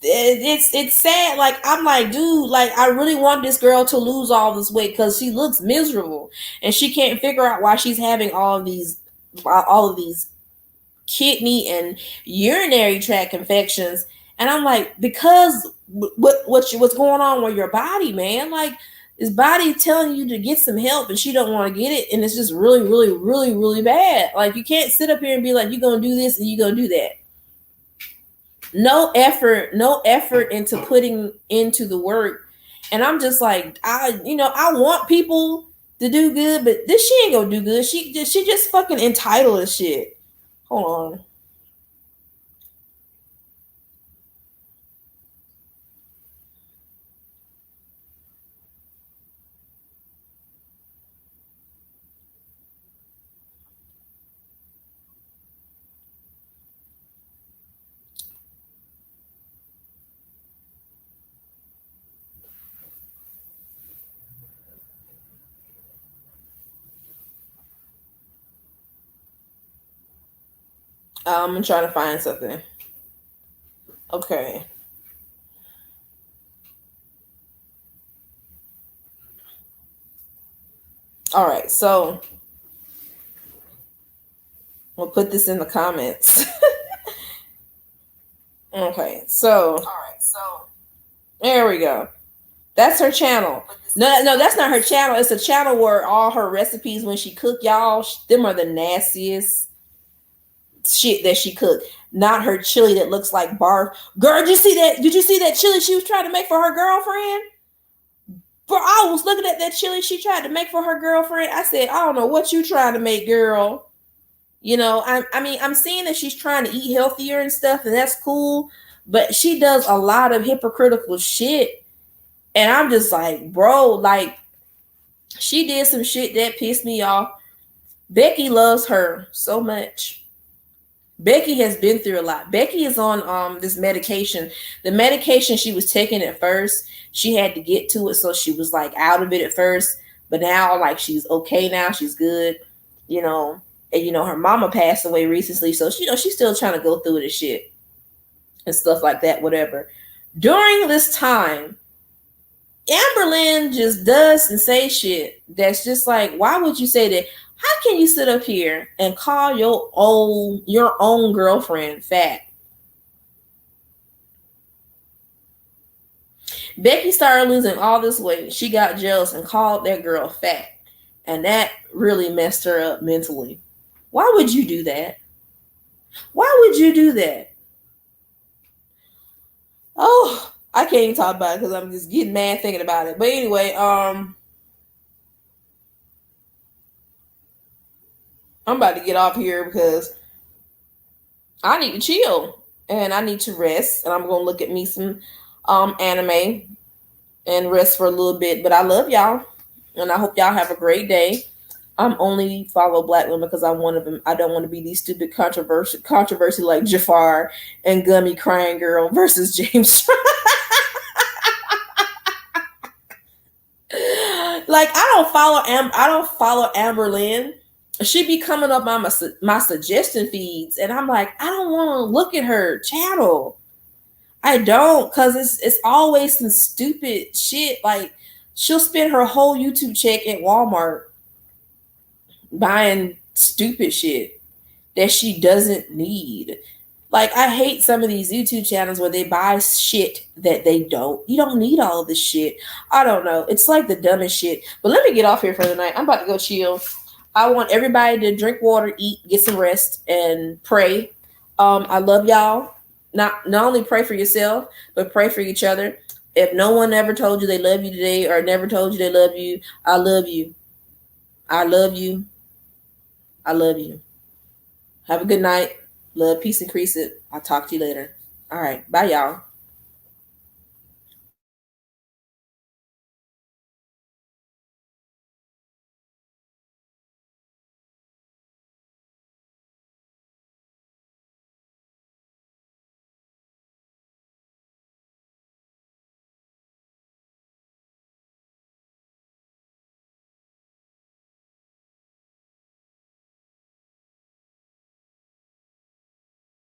Speaker 1: It's sad. Like, I'm like, dude, like, I really want this girl to lose all this weight because she looks miserable and she can't figure out why she's having all of these kidney and urinary tract infections. And I'm like, because what's going on with your body, man? Like, his body telling you to get some help and she don't want to get it, and it's just really, really, really, really bad. Like, you can't sit up here and be like, you're gonna do this and you're gonna do that. no effort into putting into the work. And I'm just like, I want people to do good, but this she ain't gonna do good. She just fucking entitled as shit. Hold on. I'm trying to find something. Okay. All right. So we'll put this in the comments. Okay. So all right. So there we go. That's her channel. No, no, that's not her channel. It's a channel where all her recipes when she cook, y'all, them are the nastiest shit that she cooked. Not her chili that looks like barf. Girl, did you see that? Did you see that chili she was trying to make for her girlfriend? Bro, I was looking at that chili she tried to make for her girlfriend. I said, I don't know what you trying to make, girl. I mean, I'm seeing that she's trying to eat healthier and stuff, and that's cool. But she does a lot of hypocritical shit. And I'm just like, bro, like, she did some shit that pissed me off. Becky loves her so much. Becky has been through a lot. Becky is on this medication. The medication she was taking at first, she had to get to it, so she was like out of it at first. But now, like, she's okay now. She's good, you know. And her mama passed away recently, so she's still trying to go through this shit and stuff like that. Whatever. During this time, Amberlynn just does and say shit that's just like, why would you say that? How can you sit up here and call your own girlfriend fat? Becky started losing all this weight. She got jealous and called that girl fat. And that really messed her up mentally. Why would you do that? Why would you do that? Oh, I can't even talk about it because I'm just getting mad thinking about it. But anyway, I'm about to get off here because I need to chill and I need to rest. And I'm gonna look at me some anime and rest for a little bit. But I love y'all, and I hope y'all have a great day. I'm only follow black women because I'm one of them. I don't want to be these stupid controversy like Jafar and Gummy crying girl versus James. Like, I don't follow Amber Lynn. She be coming up on my suggestion feeds, and I'm like, I don't want to look at her channel. I don't, cause it's always some stupid shit. Like, she'll spend her whole YouTube check at Walmart buying stupid shit that she doesn't need. Like, I hate some of these YouTube channels where they buy shit that they don't. You don't need all of this shit. I don't know. It's like the dumbest shit. But let me get off here for the night. I'm about to go chill. I want everybody to drink water, eat, get some rest, and pray. I love y'all. Not only pray for yourself, but pray for each other. If no one ever told you they love you today or never told you they love you, I love you. I love you. I love you. Have a good night. Love, peace, increase it. I'll talk to you later. All right. Bye, y'all.